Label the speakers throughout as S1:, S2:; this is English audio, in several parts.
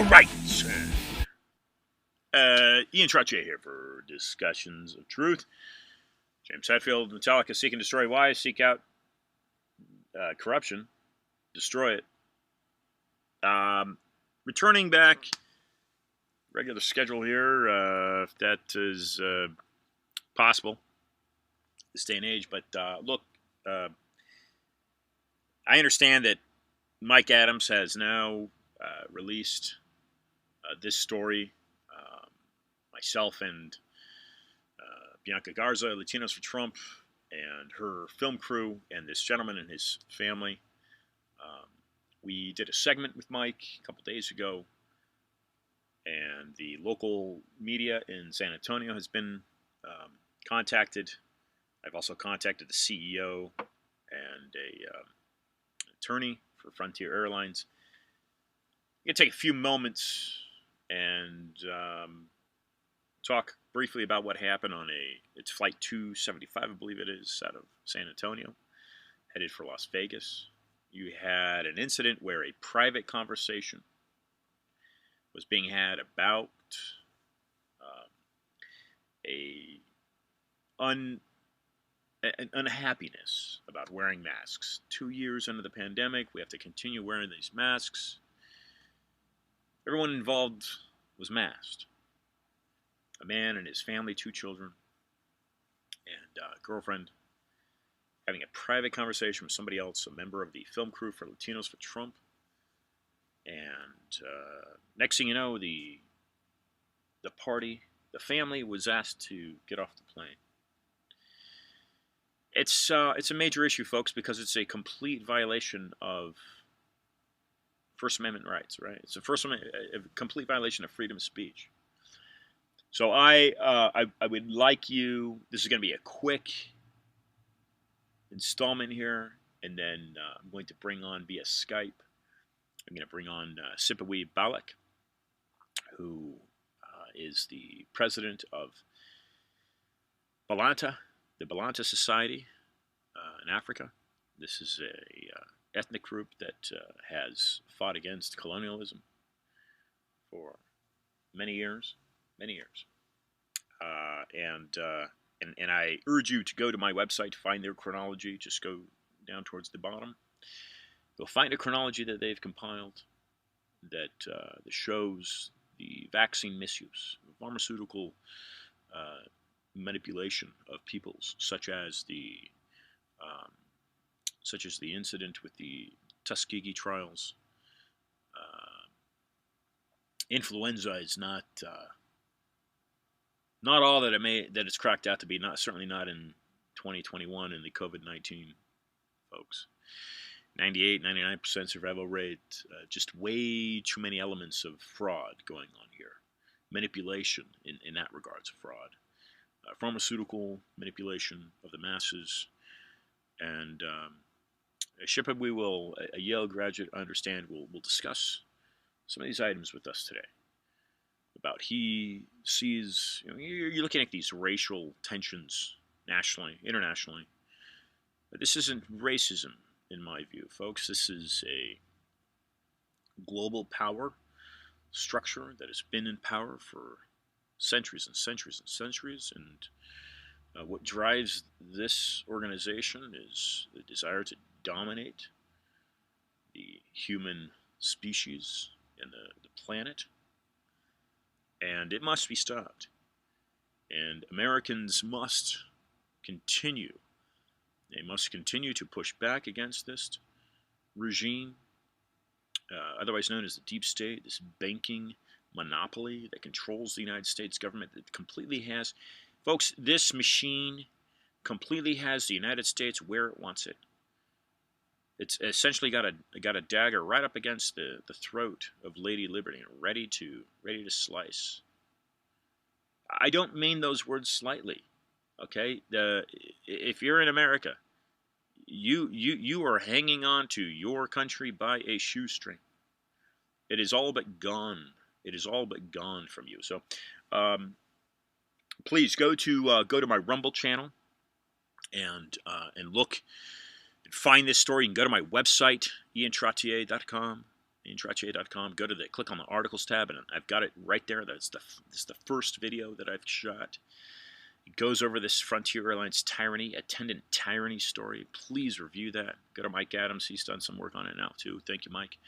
S1: Right. Ian Trottier here for Discussions of Truth. James Hetfield, Metallica, Seek and Destroy. Why? Seek out corruption, destroy it. Returning back, regular schedule here, if that is possible this day and age. But look, I understand that Mike Adams has now released this story. Myself and Bianca Garza, Latinos for Trump, and her film crew, and this gentleman and his family. We did a segment with Mike a couple days ago, and the local media in San Antonio has been contacted. I've also contacted the CEO and a attorney for Frontier Airlines. I'm going to take a few moments and talk briefly about what happened on it's flight 275, I believe it is, out of San Antonio, headed for Las Vegas. You had an incident where a private conversation was being had about an unhappiness about wearing masks. 2 years into the pandemic, we have to continue wearing these masks. Everyone involved was masked. A man and his family, 2 children, and a girlfriend, having a private conversation with somebody else, a member of the film crew for Latinos for Trump. And next thing you know, the party, the family was asked to get off the plane. It's a major issue, folks, because it's a complete violation of First Amendment rights, right? It's a complete violation of freedom of speech. So I would like you. This is going to be a quick installment here, and then I'm going to bring on via Skype. I'm going to bring on Siphiwe Baleka, who is the president of Balanta, the Balanta Society in Africa. This is a ethnic group that has fought against colonialism for many years. And I urge you to go to my website to find their chronology. Just go down towards the bottom. You'll find a chronology that they've compiled that shows the vaccine misuse, pharmaceutical manipulation of peoples, such as the incident with the Tuskegee trials. Influenza is not all that it's cracked out to be. Certainly not in 2021 in the COVID-19, folks. 98-99% survival rate. Just way too many elements of fraud going on here. Manipulation in that regards, fraud. Pharmaceutical manipulation of the masses. And Siphiwe a Yale graduate, I understand, will discuss some of these items with us today. About he sees, you're looking at these racial tensions nationally, internationally. But this isn't racism, in my view, folks. This is a global power structure that has been in power for centuries and centuries and centuries. And what drives this organization is the desire to dominate the human species and the planet. And it must be stopped. And Americans must continue. They must continue to push back against this regime, otherwise known as the deep state, this banking monopoly that controls the United States government, that completely has, folks, this machine completely has the United States where it wants it. It's essentially got a dagger right up against the throat of Lady Liberty, ready to slice. I don't mean those words slightly. Okay, if you're in America, you are hanging on to your country by a shoestring. It is all but gone. It is all but gone from you. So, please go to my Rumble channel and look and find this story. You can go to my website, iantrottier.com. iantrottier.com. Click on the articles tab, and I've got it right there. This is the first video that I've shot. It goes over this Frontier Airlines tyranny, attendant tyranny story. Please review that. Go to Mike Adams. He's done some work on it now too. Thank you, Mike.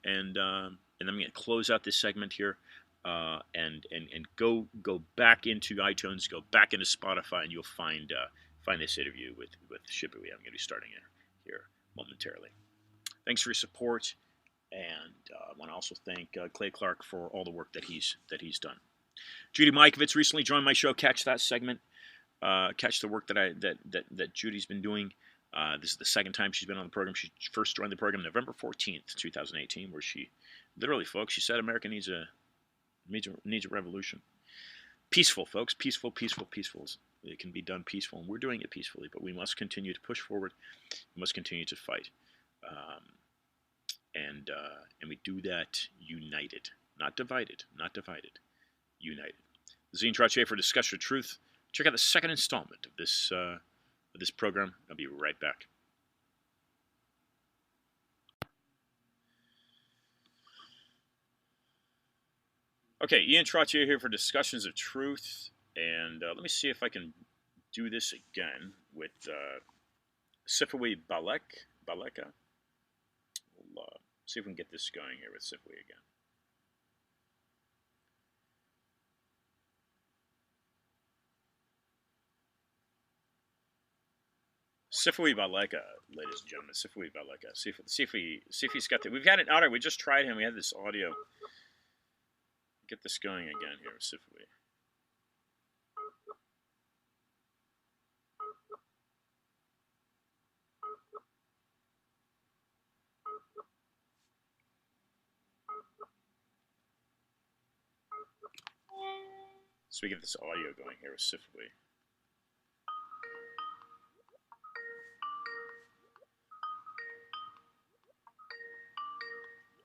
S1: And I'm going to close out this segment here, and go back into iTunes, go back into Spotify, and you'll find this interview with Siphiwe. I'm going to be starting it here momentarily. Thanks for your support, and I want to also thank Clay Clark for all the work that he's done. Judy Mikovits recently joined my show. Catch that segment. Catch the work that Judy's been doing. This is the second time she's been on the program. She first joined the program November 14th, 2018, where she literally, folks, she said America needs a revolution. Peaceful, folks. Peaceful. It can be done peaceful, and we're doing it peacefully, but we must continue to push forward. We must continue to fight. And we do that united, not divided, united. This is Ian Trottier for Discussion of Truth. Check out the second installment of this program. I'll be right back. Okay, Ian Trottier here for Discussions of Truth, and let me see if I can do this again with Siphiwe Baleka. We'll see if we can get this going here with Siphiwe again. Siphiwe Baleka, ladies and gentlemen. Siphiwe Baleka. See if he's got the. We've got an audio. We just tried him. We had this audio. Get this going again here with Siphiwe. So we get this audio going here with Siphiwe.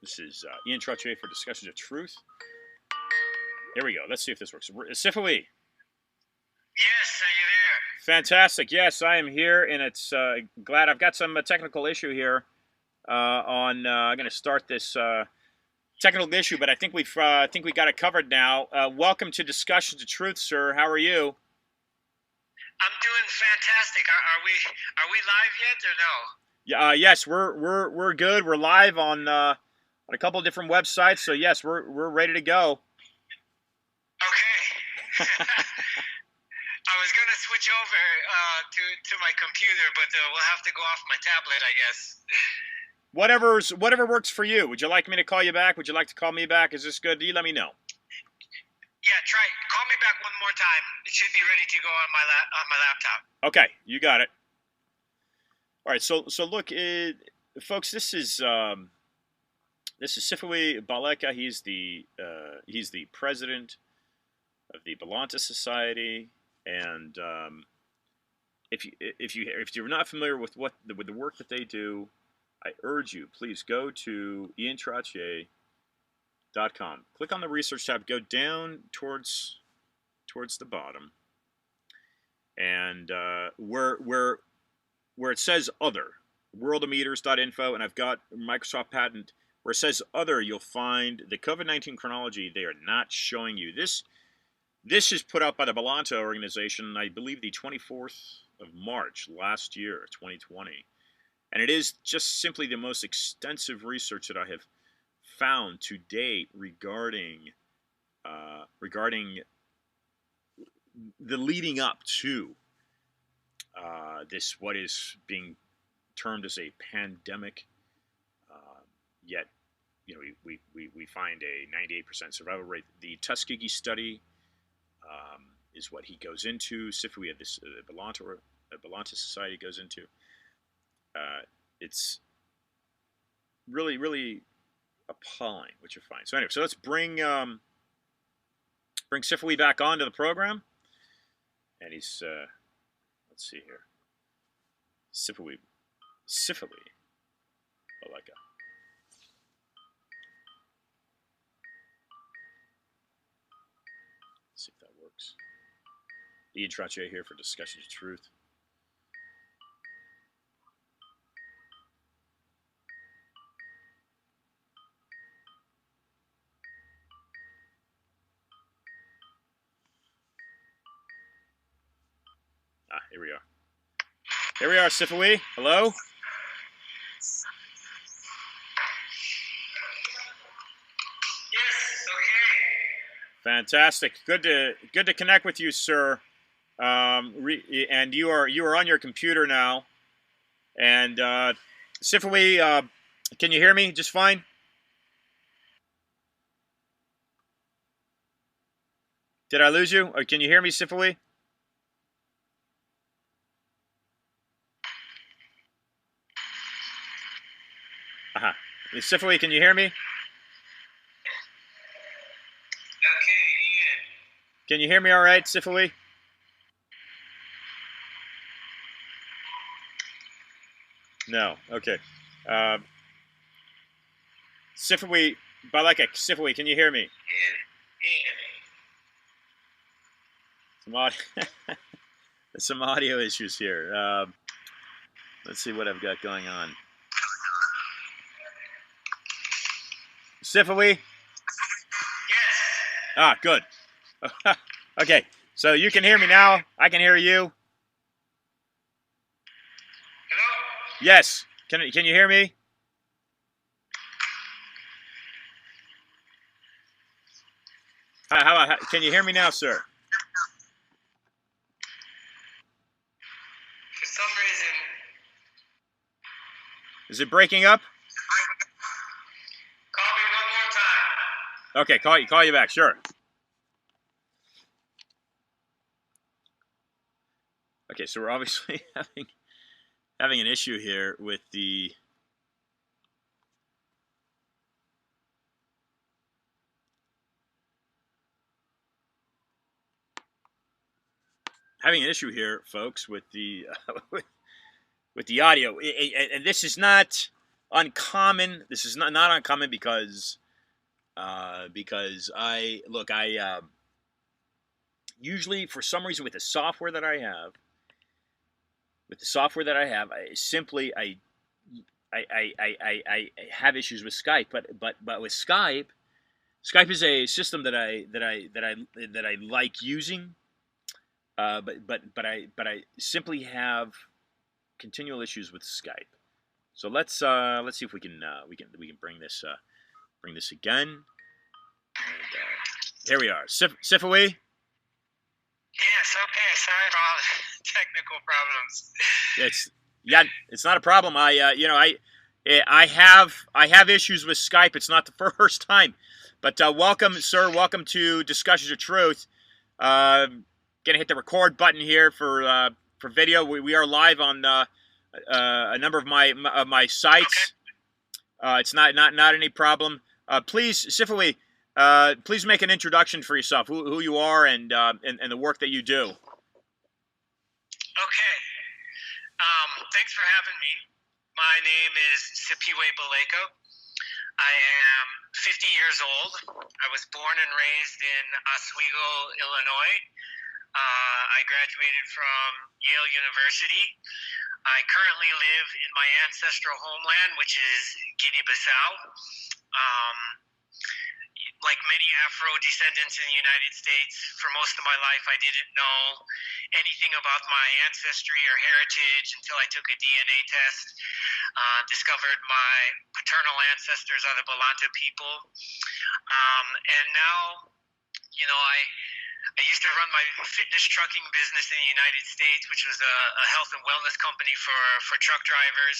S1: This is Ian Trottier for Discussions of Truth. Here we go. Let's see if this works. Siphiwe.
S2: Yes, are you there?
S1: Fantastic. Yes, I am here, and it's glad I've got some technical issue here. I'm going to start this technical issue, but I think we got it covered now. Welcome to Discussions of Truth, sir. How are you?
S2: I'm doing fantastic. Are we live yet or no?
S1: Yeah. Yes, we're good. We're live on a couple of different websites. So yes, we're ready to go.
S2: Okay. I was going to switch over to my computer, but we'll have to go off my tablet, I guess.
S1: Whatever works for you. Would you like me to call you back? Would you like to call me back? Is this good? You let me know.
S2: Yeah, try. Call me back one more time. It should be ready to go on my laptop.
S1: Okay, you got it. All right. So look, folks. This is Siphiwe Baleka. He's the president of the Balanta Society, and if you're not familiar with the work that they do, I urge you, please go to iantrottier.com. Click on the research tab, go down towards the bottom, and where it says other, worldometers.info, and I've got Microsoft patent. Where it says other, you'll find the COVID-19 chronology. They are not showing you this. This is put out by the Balanta organization, I believe the 24th of March last year, 2020. And it is just simply the most extensive research that I have found to date regarding the leading up to this, what is being termed as a pandemic, we find a 98% survival rate. The Tuskegee study is what he goes into. Siphiwe, this Balanta Society goes into. It's really, really appalling what you find. So anyway, so let's bring Siphiwe back onto the program, and he's let's see here, Siphiwe Baleka. Let's see if that works. Ian Trottier here for Discussions of Truth. Here we are. Here we are, Siphiwe. Hello.
S2: Yes. Okay.
S1: Fantastic. Good to connect with you, sir. And you are on your computer now. And Siphiwe, can you hear me just fine? Did I lose you? Or can you hear me, Siphiwe? Siphiwe, can you hear me?
S2: Okay, Ian.
S1: Can you hear me all right, Siphiwe? No. Okay. Siphiwe, Baleka, Siphiwe, can you hear me? Some audio issues here. Let's see what I've got going on. Siphiwe?
S2: Yes.
S1: Good. Okay, so you can hear me now. I can hear you.
S2: Hello?
S1: Yes. Can you hear me? Can you hear me now, sir?
S2: For some reason.
S1: Is it breaking up?
S2: Call me one more time.
S1: Okay, call you back. Sure. Okay, so we're obviously having an issue here with the folks, with the with the audio, and this is not uncommon. This is not uncommon because I usually, for some reason, with the software that I have, I have issues with Skype. But with Skype is a system that I like using. But I simply have continual issues with Skype. So let's see if we can bring this again. And, here we are, Siphiwe.
S2: Yes. Okay. Sorry for all the technical problems.
S1: It's not a problem. I have issues with Skype. It's not the first time. But welcome, sir. Welcome to Discussions of Truth. Gonna hit the record button here for video. We are live on a number of my sites. Okay. It's not any problem. Please, Siphiwe, please make an introduction for yourself, who you are, and the work that you do.
S2: Okay. Thanks for having me. My name is Siphiwe Baleka. I am 50 years old. I was born and raised in Oswego, Illinois. I graduated from Yale University. I currently live in my ancestral homeland, which is Guinea-Bissau. Like many Afro descendants in the United States, for most of my life I didn't know anything about my ancestry or heritage until I took a DNA test. Discovered my paternal ancestors are the Balanta people. And now, I used to run my fitness trucking business in the United States, which was a health and wellness company for truck drivers.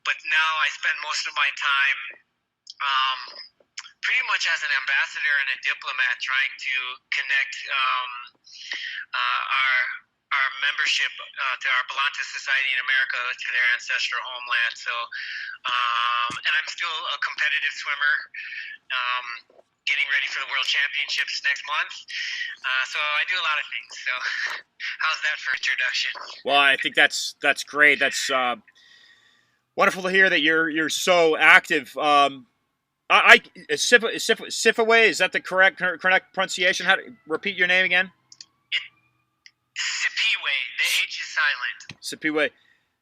S2: But now I spend most of my time um, pretty much as an ambassador and a diplomat, trying to connect our membership to our Balanta Society in America to their ancestral homeland. So, and I'm still a competitive swimmer, getting ready for the World Championships next month. So I do a lot of things. So, how's that for introduction?
S1: Well, I think that's great. That's wonderful to hear that you're so active. Siphiwe, is that the correct pronunciation? How to repeat your name again?
S2: Siphiwe. The H is silent.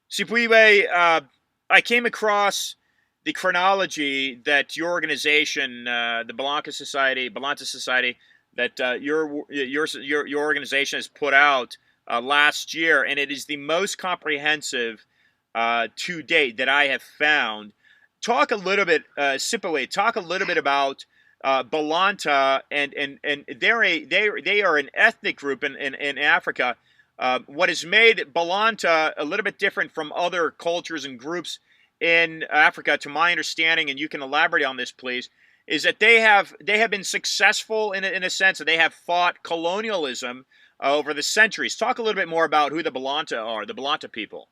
S1: Siphiwe. I came across the chronology that your organization, the Balanta Society, that your organization has put out last year, and it is the most comprehensive to date that I have found. Talk a little bit, Siphiwe. Talk a little bit about Balanta, and they are an ethnic group in Africa. What has made Balanta a little bit different from other cultures and groups in Africa, to my understanding, and you can elaborate on this, please, is that they have been successful in a sense that they have fought colonialism over the centuries. Talk a little bit more about who the Balanta are, the Balanta people.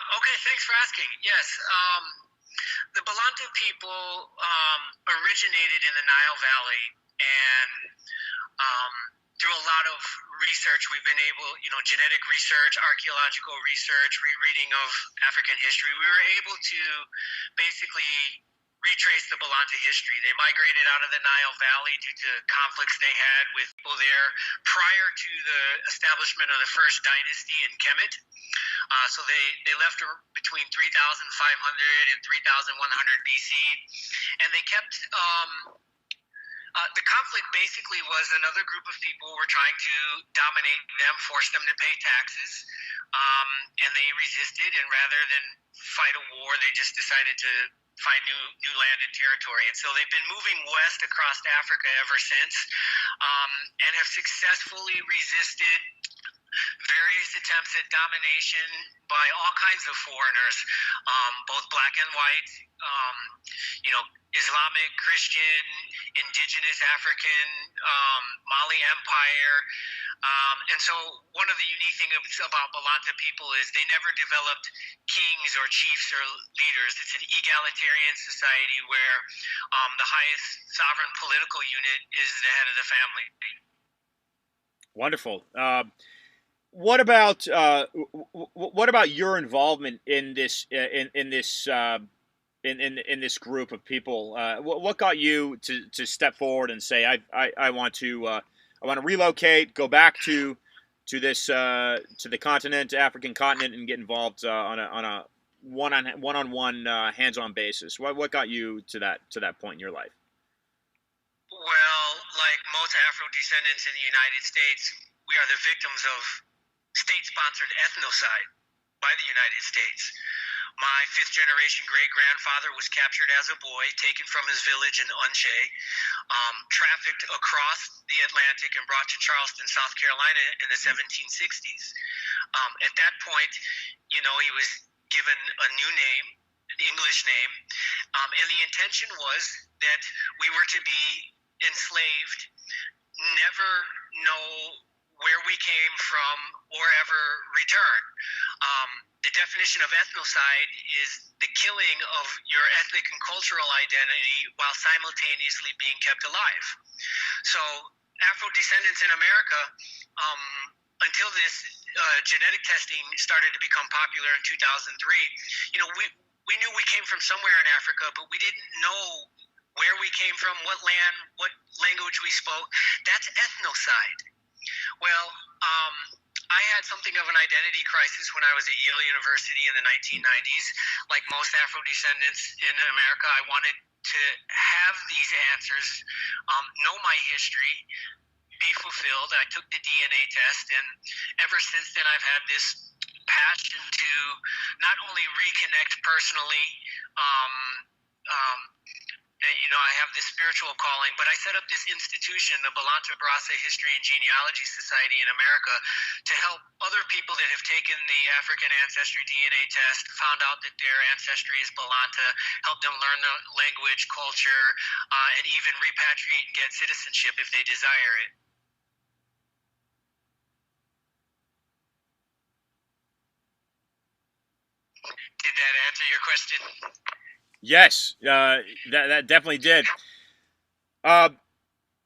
S2: Okay, thanks for asking. Yes, the Balanta people originated in the Nile Valley, and through a lot of research, we've been able, genetic research, archaeological research, rereading of African history, we were able to basically retrace the Balanta history. They migrated out of the Nile Valley due to conflicts they had with people there prior to the establishment of the first dynasty in Kemet. So they left between 3,500 and 3,100 BC, and they kept the conflict basically was another group of people were trying to dominate them, force them to pay taxes, and they resisted. And rather than fight a war, they just decided to find new land and territory. And so they've been moving west across Africa ever since, and have successfully resisted various attempts at domination by all kinds of foreigners, both black and white, Islamic, Christian, indigenous African, Mali Empire. And so one of the unique things about Balanta people is they never developed kings or chiefs or leaders. It's an egalitarian society where the highest sovereign political unit is the head of the family.
S1: Wonderful. What about your involvement in this in this group of people? What got you to step forward and say I want to relocate, go back to this to the continent, African continent, and get involved on a one-on-one hands-on basis? What got you to that point in your life?
S2: Well, like most Afro descendants in the United States, we are the victims of state-sponsored ethnocide by the United States. My fifth-generation great-grandfather was captured as a boy, taken from his village in Unche, trafficked across the Atlantic and brought to Charleston, South Carolina in the 1760s. At that point, he was given a new name, an English name, and the intention was that we were to be enslaved, never know where we came from or ever return. The definition of ethnocide is the killing of your ethnic and cultural identity while simultaneously being kept alive. So Afro-descendants in America, until this genetic testing started to become popular in 2003, we knew we came from somewhere in Africa, but we didn't know where we came from, what land, what language we spoke. That's ethnocide. Well, I had something of an identity crisis when I was at Yale University in the 1990s. Like most Afro-descendants in America, I wanted to have these answers, know my history, be fulfilled. I took the DNA test, and ever since then I've had this passion to not only reconnect personally, I have this spiritual calling, but I set up this institution, the Balanta History and Genealogy Society in America, to help other people that have taken the African ancestry DNA test, found out that their ancestry is Balanta, help them learn the language, culture, and even repatriate and get citizenship if they desire it. Did that answer your question?
S1: Yes, that definitely did.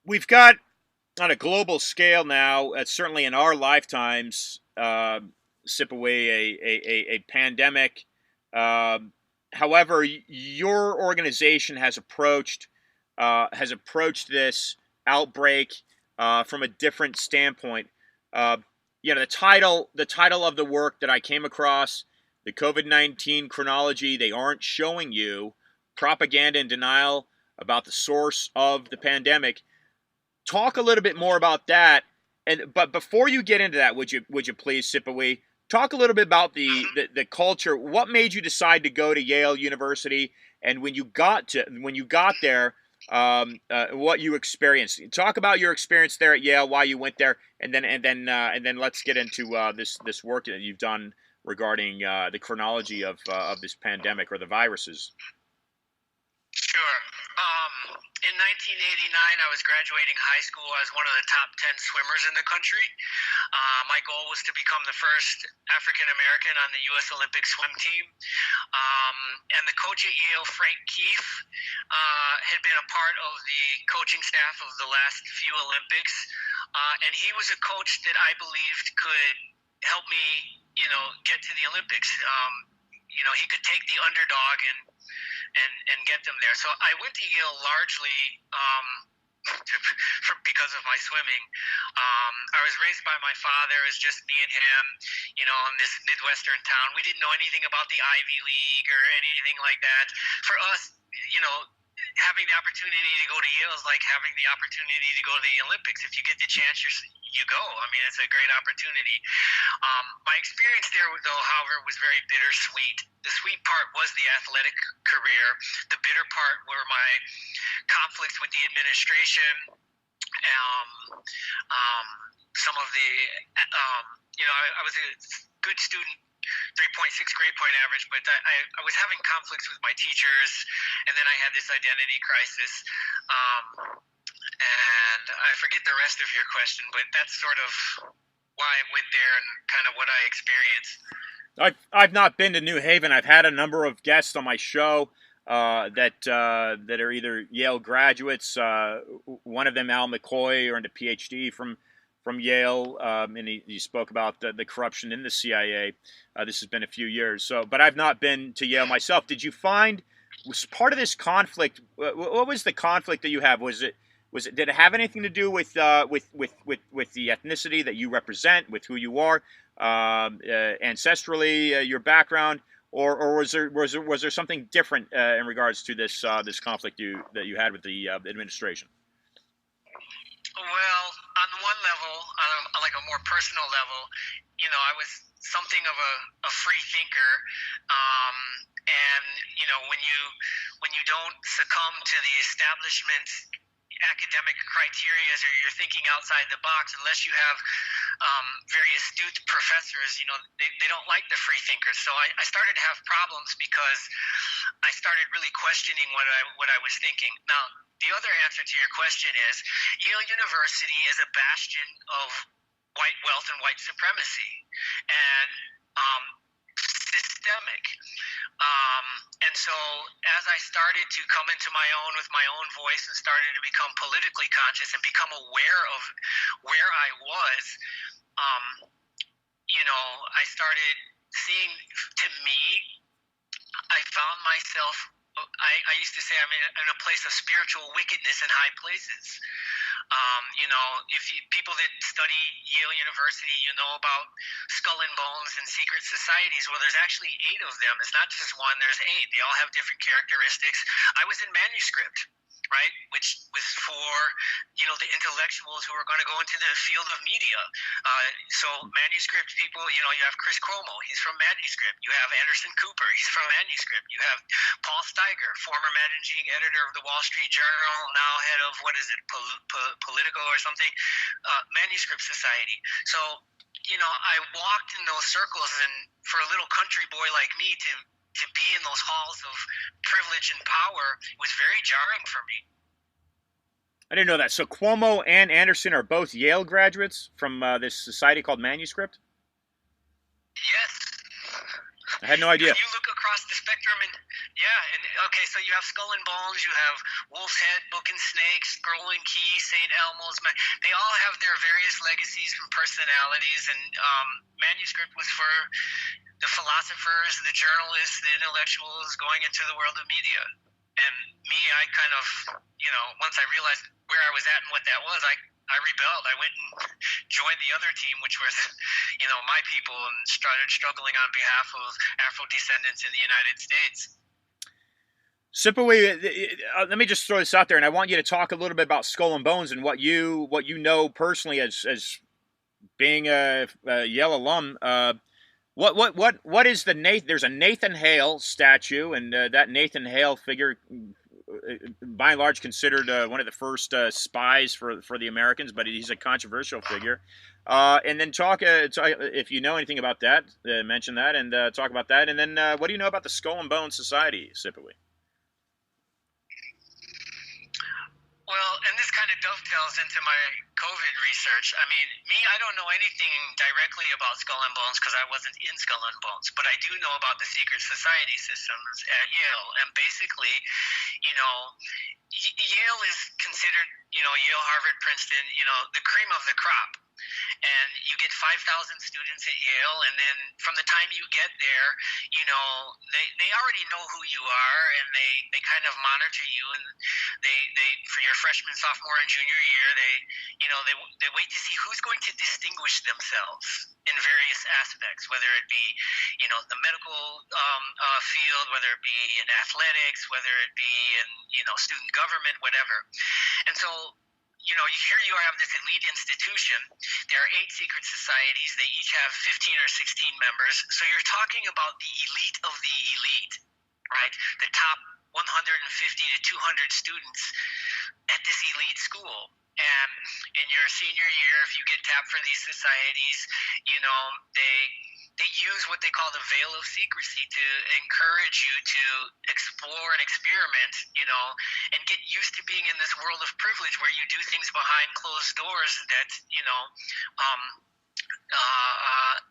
S1: We've got on a global scale now, certainly in our lifetimes, Siphiwe, a pandemic. However, your organization has approached this outbreak from a different standpoint. The title of the work that I came across, the COVID-19 chronology, they aren't showing you propaganda and denial about the source of the pandemic. Talk a little bit more about that, but before you get into that, would you please, Siphiwe, talk a little bit about the culture. What made you decide to go to Yale University, and when you got there, what you experienced? Talk about your experience there at Yale, why you went there, and then let's get into this work that you've done regarding the chronology of this pandemic or the viruses.
S2: Sure. In 1989, I was graduating high school. I was one of the top 10 swimmers in the country. My goal was to become the first African American on the U.S. Olympic swim team. And the coach at Yale, Frank Keefe, had been a part of the coaching staff of the last few Olympics. And he was a coach that I believed could help me, get to the Olympics. He could take the underdog and get them there. So I went to Yale largely because of my swimming. I was raised by my father. It was just me and him, in this Midwestern town. We didn't know anything about the Ivy League or anything like that. For us, having the opportunity to go to Yale is like having the opportunity to go to the Olympics. If you get the chance, you go. I mean, it's a great opportunity. My experience there, though, however, was very bittersweet. The sweet part was the athletic career. The bitter part were my conflicts with the administration. Some of the, I was a good student, 3.6 grade point average, but I was having conflicts with my teachers, and then I had this identity crisis. And I forget the rest of your question, but that's sort of why I went there and kind of what I experienced.
S1: I've not been to New Haven. I've had a number of guests on my show that are either Yale graduates. One of them, Al McCoy, earned a PhD from Yale, and he spoke about the corruption in the CIA. This has been a few years. But I've not been to Yale myself. Did you find, was part of this conflict? What was the conflict that you have? Did it have anything to do with the ethnicity that you represent, with who you are, ancestrally, your background, or was there something different in regards to this conflict that you had with the administration?
S2: Well, on one level, on like a more personal level, I was something of a free thinker, and when you don't succumb to the establishment's academic criteria, or you're thinking outside the box, unless you have very astute professors, they don't like the free thinkers. So I started to have problems because I started really questioning what I was thinking. Now, the other answer to your question is Yale University is a bastion of white wealth and white supremacy, and systemic. And so as I started to come into my own with my own voice and started to become politically conscious and become aware of where I was, I started seeing, to me, I found myself, I used to say I'm in a place of spiritual wickedness in high places. If people that study Yale University, about skull and bones and secret societies. Well, there's actually 8 of them. It's not just one, there's 8. They all have different characteristics. I was in manuscript. right? Which was for, the intellectuals who are going to go into the field of media. So manuscript people, you have Chris Cuomo, he's from Manuscript. You have Anderson Cooper, he's from Manuscript. You have Paul Steiger, former managing editor of the Wall Street Journal, now head of, what is it, Politico or something, Manuscript Society. So, I walked in those circles, and for a little country boy like me to be in those halls of privilege and power was very jarring for me.
S1: I didn't know that. So Cuomo and Anderson are both Yale graduates from this society called Manuscript?
S2: Yes.
S1: I had no idea.
S2: You look across the spectrum, and okay, so you have Skull and Bones, you have Wolf's Head, Book and Snake, Scroll and Key, St. Elmo's. They all have their various legacies and personalities, and Manuscript was for the philosophers, the journalists, the intellectuals going into the world of media. And me, I kind of, once I realized where I was at and what that was, I rebelled. I went and joined the other team, which was, my people, and started struggling on behalf of Afro-descendants in the United States.
S1: Siphiwe, let me just throw this out there, and I want you to talk a little bit about Skull and Bones and what you know personally as being a Yale alum. What is the Nathan? There's a Nathan Hale statue, and that Nathan Hale figure, by and large, considered one of the first spies for the Americans, but he's a controversial figure. And then talk if you know anything about that, mention that, and talk about that. And then what do you know about the Skull and Bones Society, Siphiwe?
S2: Well, and this kind of dovetails into my COVID research. I mean, I don't know anything directly about Skull and Bones because I wasn't in Skull and Bones, but I do know about the secret society systems at Yale. And basically, Yale is considered, Yale, Harvard, Princeton, the cream of the crop. And you get 5,000 students at Yale, and then from the time you get there, they already know who you are, and they kind of monitor you, and they for your freshman, sophomore, and junior year, they wait to see who's going to distinguish themselves in various aspects, whether it be, the medical field, whether it be in athletics, whether it be in, student government, whatever. And so, here you have this elite institution. There are 8 secret societies. They each have 15 or 16 members. So you're talking about the elite of the elite, right? The top 150 to 200 students at this elite school. And in your senior year, if you get tapped for these societies, they use what they call the veil of secrecy to encourage you to explore and experiment, and get used to being in this world of privilege where you do things behind closed doors that,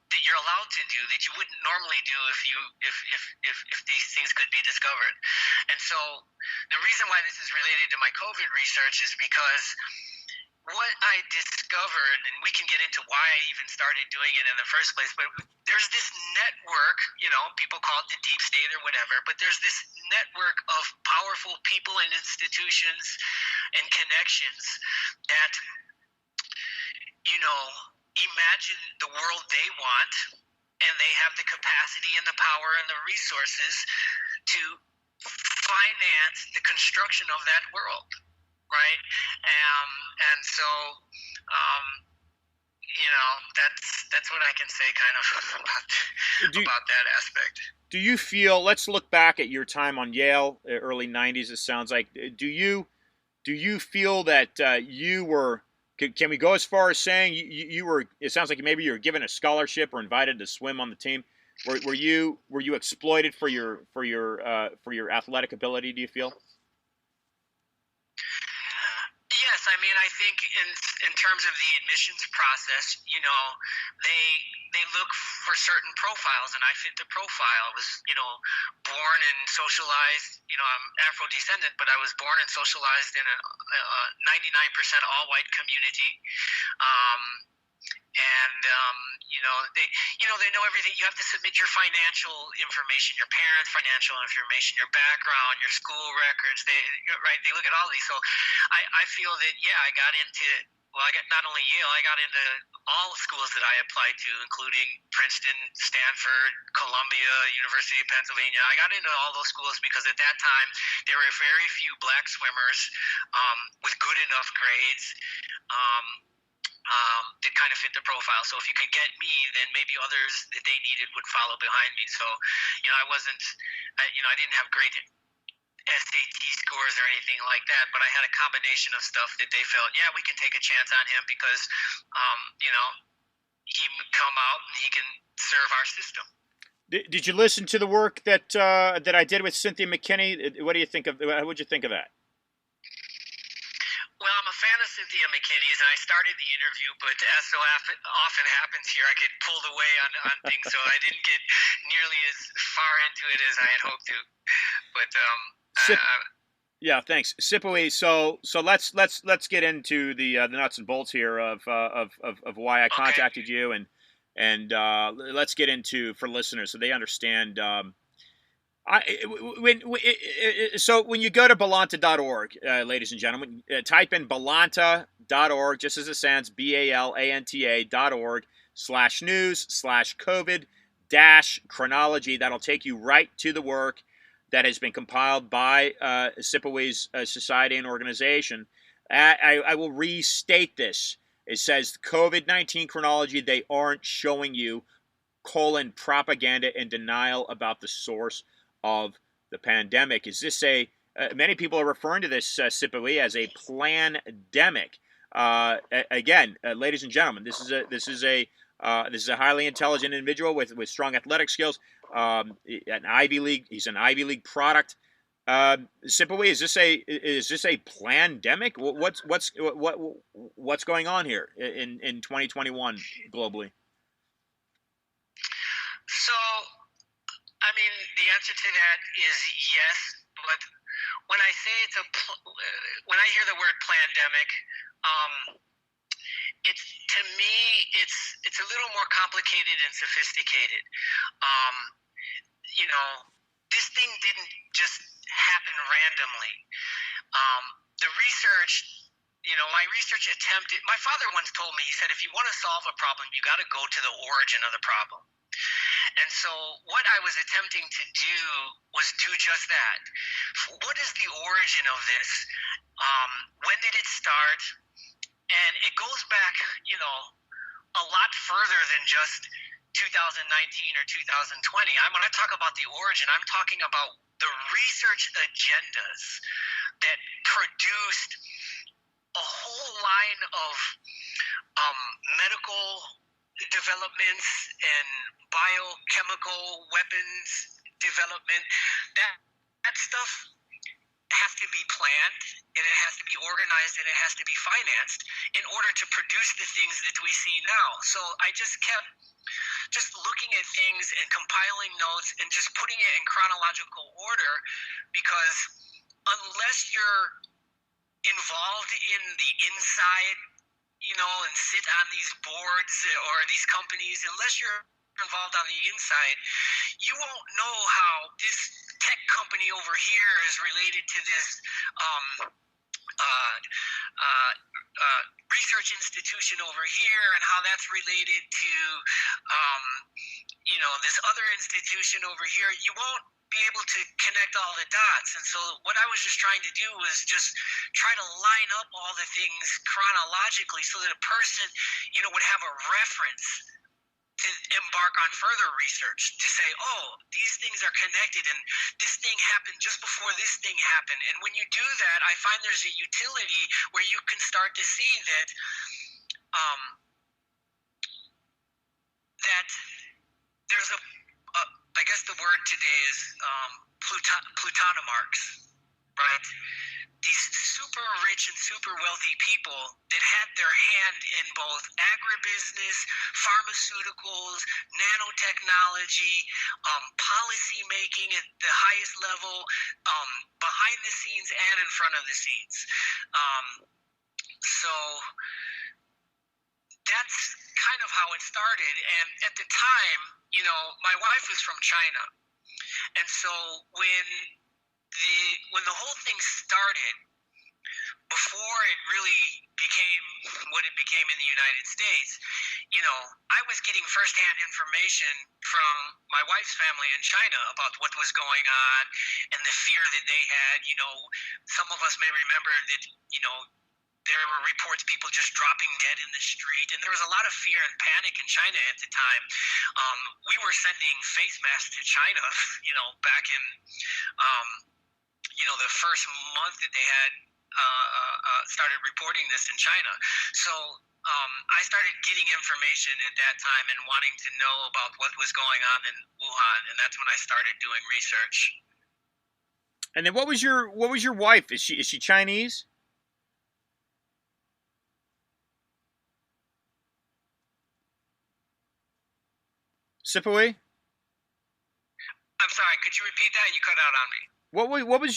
S2: that you're allowed to do that you wouldn't normally do if these things could be discovered. And so the reason why this is related to my COVID research is because what I discovered, and we can get into why I even started doing it in the first place, but there's this network, people call it the deep state or whatever, but there's this network of powerful people and institutions and connections that, imagine the world they want, and they have the capacity and the power and the resources to finance the construction of that world. Right, and so, that's what I can say, kind of about that aspect.
S1: Do you feel? Let's look back at your time on Yale, early '90s. It sounds like. Do you feel that you were? Can we go as far as saying you were? It sounds like maybe you were given a scholarship or invited to swim on the team. Were you exploited for your athletic ability? Do you feel?
S2: Yes, I think in terms of the admissions process, they look for certain profiles, and I fit the profile. I was, born and socialized. I'm Afro-descendant, but I was born and socialized in a 99% all-white community. They know everything. You have to submit your financial information, your parents' financial information, your background, your school records. They look at all these. So I feel that, I got into, not only Yale, I got into all schools that I applied to, including Princeton, Stanford, Columbia, University of Pennsylvania. I got into all those schools because at that time there were very few black swimmers with good enough grades. That kind of fit the profile. So if you could get me, then maybe others that they needed would follow behind me. So, I wasn't, I didn't have great SAT scores or anything like that, but I had a combination of stuff that they felt, yeah, we can take a chance on him because, he can come out and he can serve our system.
S1: Did you listen to the work that I did with Cynthia McKinney? What do you think of? What would you think of that?
S2: Well, I'm a fan of Cynthia McKinney's, and I started the interview, but as so often happens here, I get pulled away on things, so I didn't get nearly as far into it as I had hoped to. But
S1: yeah, thanks, Siphiwe. So let's get into the nuts and bolts here of why I contacted you, and let's get into, for listeners so they understand. So when you go to Balanta.org, ladies and gentlemen, type in Balanta.org, just as it sounds, BALANTA.org/news/COVID-chronology. That'll take you right to the work that has been compiled by Siphiwe's society and organization. I will restate this. It says COVID-19 chronology. They aren't showing you propaganda and denial about the source of the pandemic. Is this many people are referring to this, Siphiwe, as a plandemic. Again, ladies and gentlemen, this is a highly intelligent individual with strong athletic skills. An Ivy League. He's an Ivy League product. Siphiwe, is this a plandemic? What's going on here in 2021 globally?
S2: So, the answer to that is yes, but when I say when I hear the word plandemic, it's a little more complicated and sophisticated. This thing didn't just happen randomly. The research, my research attempted. My father once told me, he said, if you want to solve a problem, you got to go to the origin of the problem. And so what I was attempting to do was do just that. What is the origin of this? When did it start? And it goes back, a lot further than just 2019 or 2020. When I talk about the origin, I'm talking about the research agendas that produced a whole line of medical developments and biochemical weapons development. That stuff has to be planned, and it has to be organized, and it has to be financed in order to produce the things that we see now. So I just kept looking at things and compiling notes and just putting it in chronological order, because unless you're involved in the inside, and sit on these boards or these companies, unless you're involved on the inside, you won't know how this tech company over here is related to this research institution over here, and how that's related to this other institution over here. You won't be able to connect all the dots. And so what I was just trying to do was just try to line up all the things chronologically so that a person, would have a reference to embark on further research, to say, oh, these things are connected, and this thing happened just before this thing happened. And when you do that, I find there's a utility where you can start to see that that there's I guess the word today is plutonomarchs, right? These super rich and super wealthy people that had their hand in both agribusiness, pharmaceuticals, nanotechnology, policy making at the highest level, behind the scenes and in front of the scenes. So that's kind of how it started. And at the time, my wife was from China. And so when the whole thing started, before it really became what it became in the United States, I was getting firsthand information from my wife's family in China about what was going on and the fear that they had. Some of us may remember that, there were reports people just dropping dead in the street, and there was a lot of fear and panic in China at the time. We were sending face masks to China, back in, the first month that they had started reporting this in China. So I started getting information at that time and wanting to know about what was going on in Wuhan, and that's when I started doing research.
S1: And then what was your wife? Is she Chinese? Siphiwe?
S2: I'm sorry, could you repeat that? You cut out on me.
S1: What was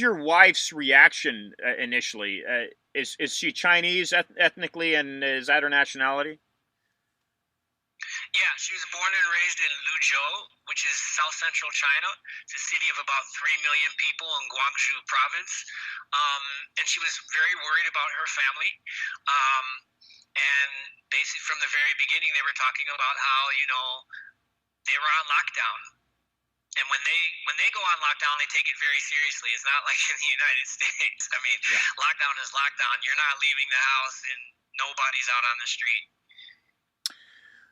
S1: your wife's reaction initially? Is she Chinese ethnically, and is that her nationality?
S2: Yeah, she was born and raised in Luzhou, which is south central China. It's a city of about 3 million people in Guangzhou province. And she was very worried about her family. And basically from the very beginning, they were talking about how, they were on lockdown. And when they go on lockdown, they take it very seriously. It's not like in the United States. I mean, lockdown is lockdown. You're not leaving the house, and nobody's out on the street.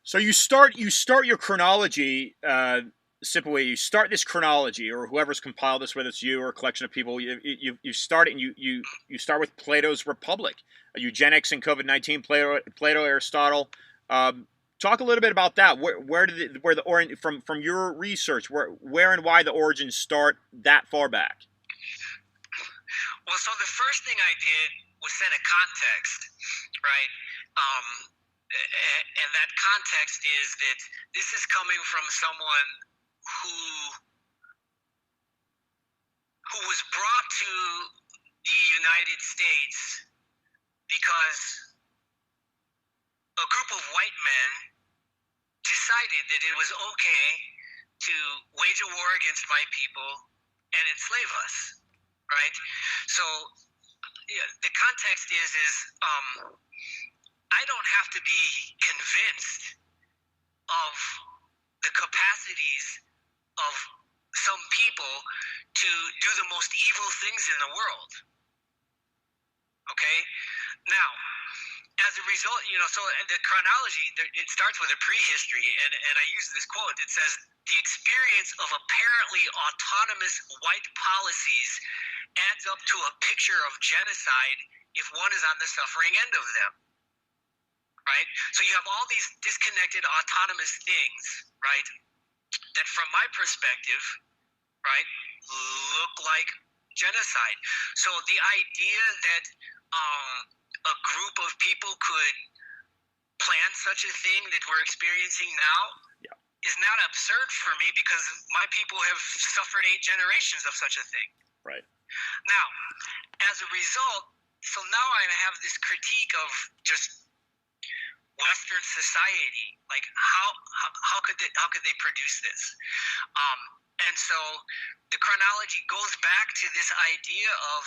S1: So you start your chronology, Siphiwe. You start this chronology, or whoever's compiled this, whether it's you or a collection of people. You start it, and you start with Plato's Republic, eugenics and COVID-19. Plato, Aristotle. Talk a little bit about that. From your research, where and why the origins start that far back?
S2: Well, so the first thing I did was set a context, right? And that context is that this is coming from someone who was brought to the United States because a group of white men decided that it was okay to wage a war against my people and enslave us, right? So the context is I don't have to be convinced of the capacities of some people to do the most evil things in the world. Okay? Now, as a result, so the chronology, it starts with a prehistory, and I use this quote. It says, the experience of apparently autonomous white policies adds up to a picture of genocide if one is on the suffering end of them. Right? So you have all these disconnected autonomous things, right, that from my perspective, right, look like genocide. So the idea that a group of people could plan such a thing that we're experiencing now is not absurd for me, because my people have suffered 8 generations of such a thing.
S1: Right.
S2: Now, as a result, so now I have this critique of just Western society, like how could they produce this? And so the chronology goes back to this idea of,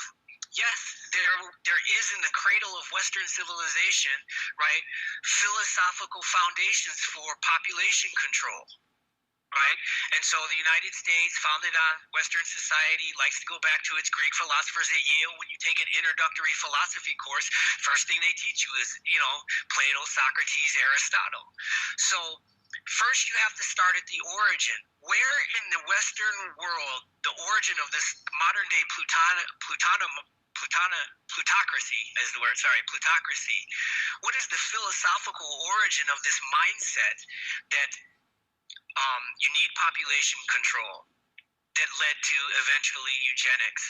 S2: yes, there is in the cradle of Western civilization, right, philosophical foundations for population control. Right? And so the United States, founded on Western society, likes to go back to its Greek philosophers at Yale. When you take an introductory philosophy course, first thing they teach you is, Plato, Socrates, Aristotle. So first you have to start at the origin. Where in the Western world, the origin of this modern day plutocracy is the word, plutocracy. What is the philosophical origin of this mindset that you need population control that led to eventually eugenics?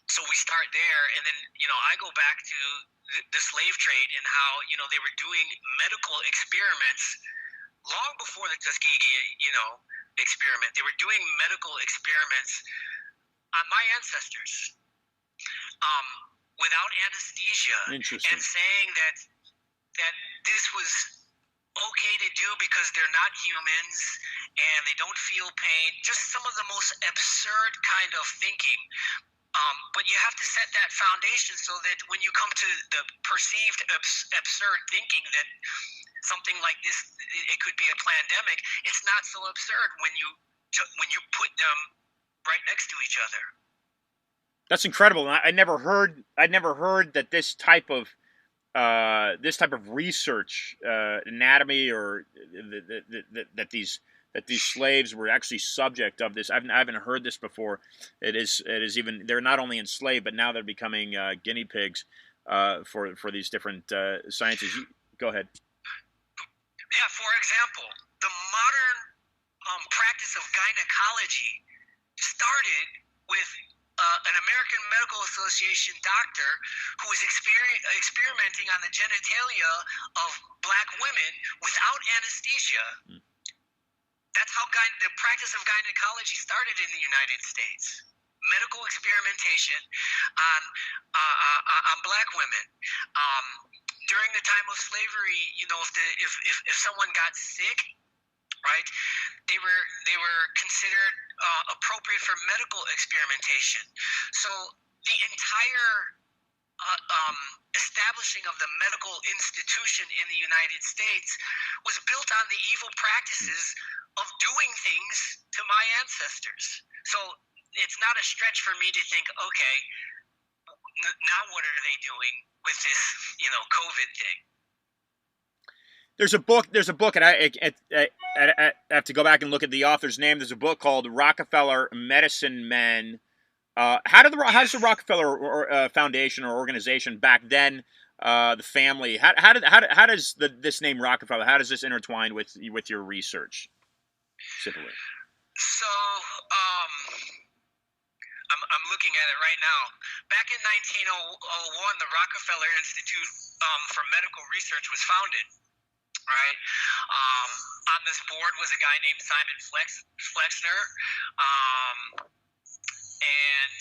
S2: So we start there, and then, I go back to the slave trade and how, they were doing medical experiments long before the Tuskegee, experiment. They were doing medical experiments on my ancestors without anesthesia, and saying that this was okay to do because they're not humans and they don't feel pain. Just some of the most absurd kind of thinking. But you have to set that foundation so that when you come to the perceived absurd thinking that something like this, it could be a pandemic, it's not so absurd when you put them right next to each other.
S1: That's incredible. I never heard that this type of research, anatomy, or that these slaves were actually subject of this. I haven't heard this before. It is even, they're not only enslaved, but now they're becoming guinea pigs for these different sciences. Go ahead.
S2: Yeah, for example, the modern practice of gynecology started with an American Medical Association doctor who was experimenting on the genitalia of black women without anesthesia. Mm. That's how the practice of gynecology started in the United States. Medical experimentation on black women. During the time of slavery, if someone got sick, right, they were considered appropriate for medical experimentation. So the entire establishing of the medical institution in the United States was built on the evil practices of doing things to my ancestors. So it's not a stretch for me to think, okay, now what are they doing with this, COVID thing?
S1: There's a book, and I have to go back and look at the author's name. There's a book called Rockefeller Medicine Men. How does the Rockefeller Foundation or organization back then, the family, how does this name Rockefeller, how does this intertwine with your research, Siphiwe?
S2: So, I'm looking at it right now. Back in 1901, the Rockefeller Institute for Medical Research was founded. Right. On this board was a guy named Simon Flexner, and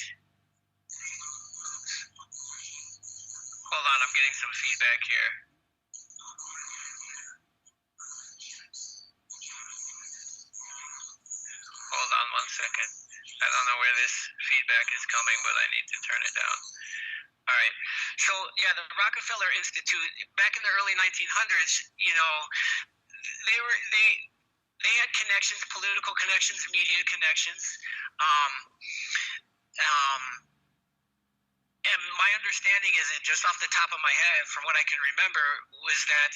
S2: hold on, I'm getting some feedback here. Hold on 1 second. I don't know where this feedback is coming, but I need to turn it down. All right. So, yeah, the Rockefeller Institute, back in the early 1900s, they had connections, political connections, media connections. And my understanding is, just off the top of my head, from what I can remember, was that,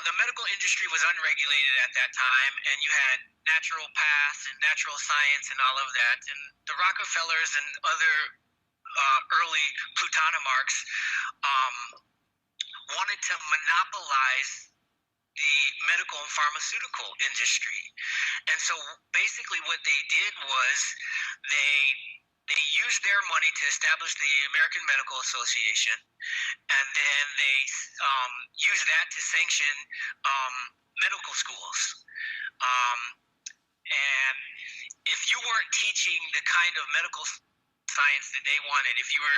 S2: the medical industry was unregulated at that time, and you had naturopaths and natural science and all of that. And the Rockefellers and other early plutonimarchs wanted to monopolize the medical and pharmaceutical industry. And so basically what they did was they used their money to establish the American Medical Association, and then they used that to sanction medical schools. And if you weren't teaching the kind of medical science that they wanted, if you were,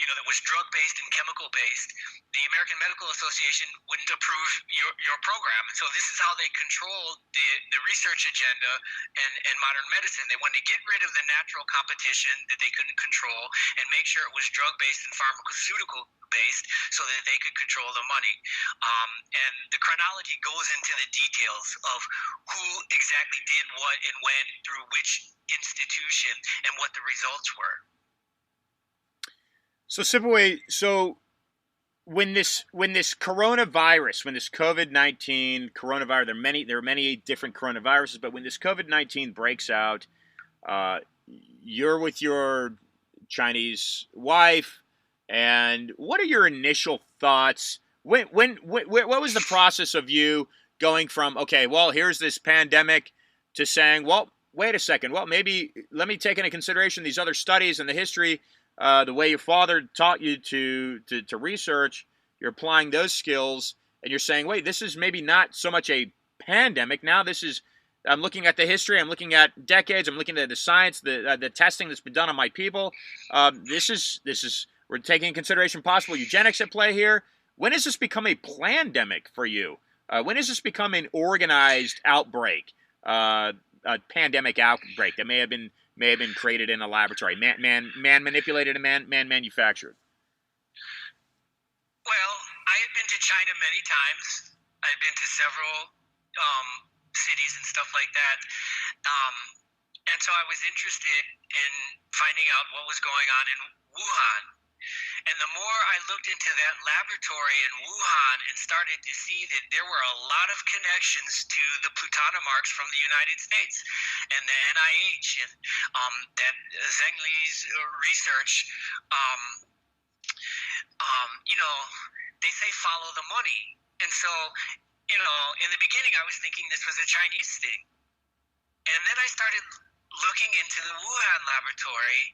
S2: that was drug-based and chemical-based, the American Medical Association wouldn't approve your program. And so this is how they controlled the research agenda in modern medicine. They wanted to get rid of the natural competition that they couldn't control and make sure it was drug-based and pharmaceutical-based so that they could control the money. And the chronology goes into the details of who exactly did what and when through which institution and what the results were.
S1: So Siphiwe, when this coronavirus, when this COVID-19 coronavirus, there are many different coronaviruses, but when this COVID-19 breaks out, you're with your Chinese wife, and what are your initial thoughts? What was the process of you going from, okay, well, here's this pandemic, to saying, well, wait a second, well, maybe let me take into consideration these other studies and the history, the way your father taught you to research, you're applying those skills, and you're saying, wait, this is maybe not so much a pandemic. Now I'm looking at the history, I'm looking at decades, I'm looking at the science, the testing that's been done on my people. We're taking into consideration possible eugenics at play here. When does this become a plandemic for you? When does this become an organized outbreak, a pandemic outbreak that may have been may have been created in a laboratory, man manipulated and man manufactured?
S2: Well, I had been to China many times. I'd been to several cities and stuff like that. Um, and so I was interested in finding out what was going on in Wuhan. And the more I looked into that laboratory in Wuhan and started to see that there were a lot of connections to the plutonimarks from the United States and the NIH and that Zheng Li's research, um, they say follow the money. And so, in the beginning I was thinking this was a Chinese thing. And then I started looking into the Wuhan laboratory,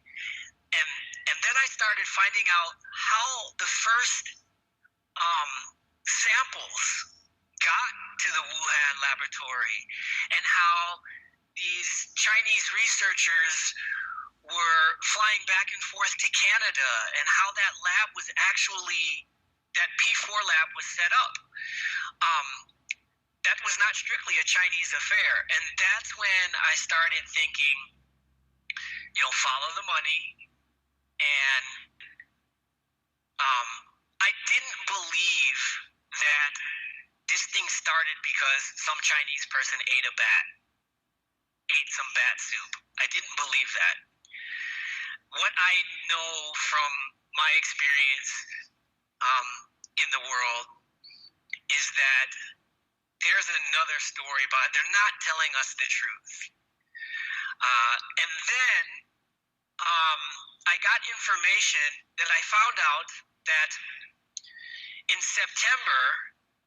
S2: and then I started finding out how the first samples got to the Wuhan laboratory, and how these Chinese researchers were flying back and forth to Canada, and how that lab was actually, that P4 lab was set up. That was not strictly a Chinese affair. And that's when I started thinking, follow the money. And I didn't believe that this thing started because some Chinese person ate some bat soup. I didn't believe that. What I know from my experience in the world is that there's another story, but they're not telling us the truth. And then I got information that I found out that in September,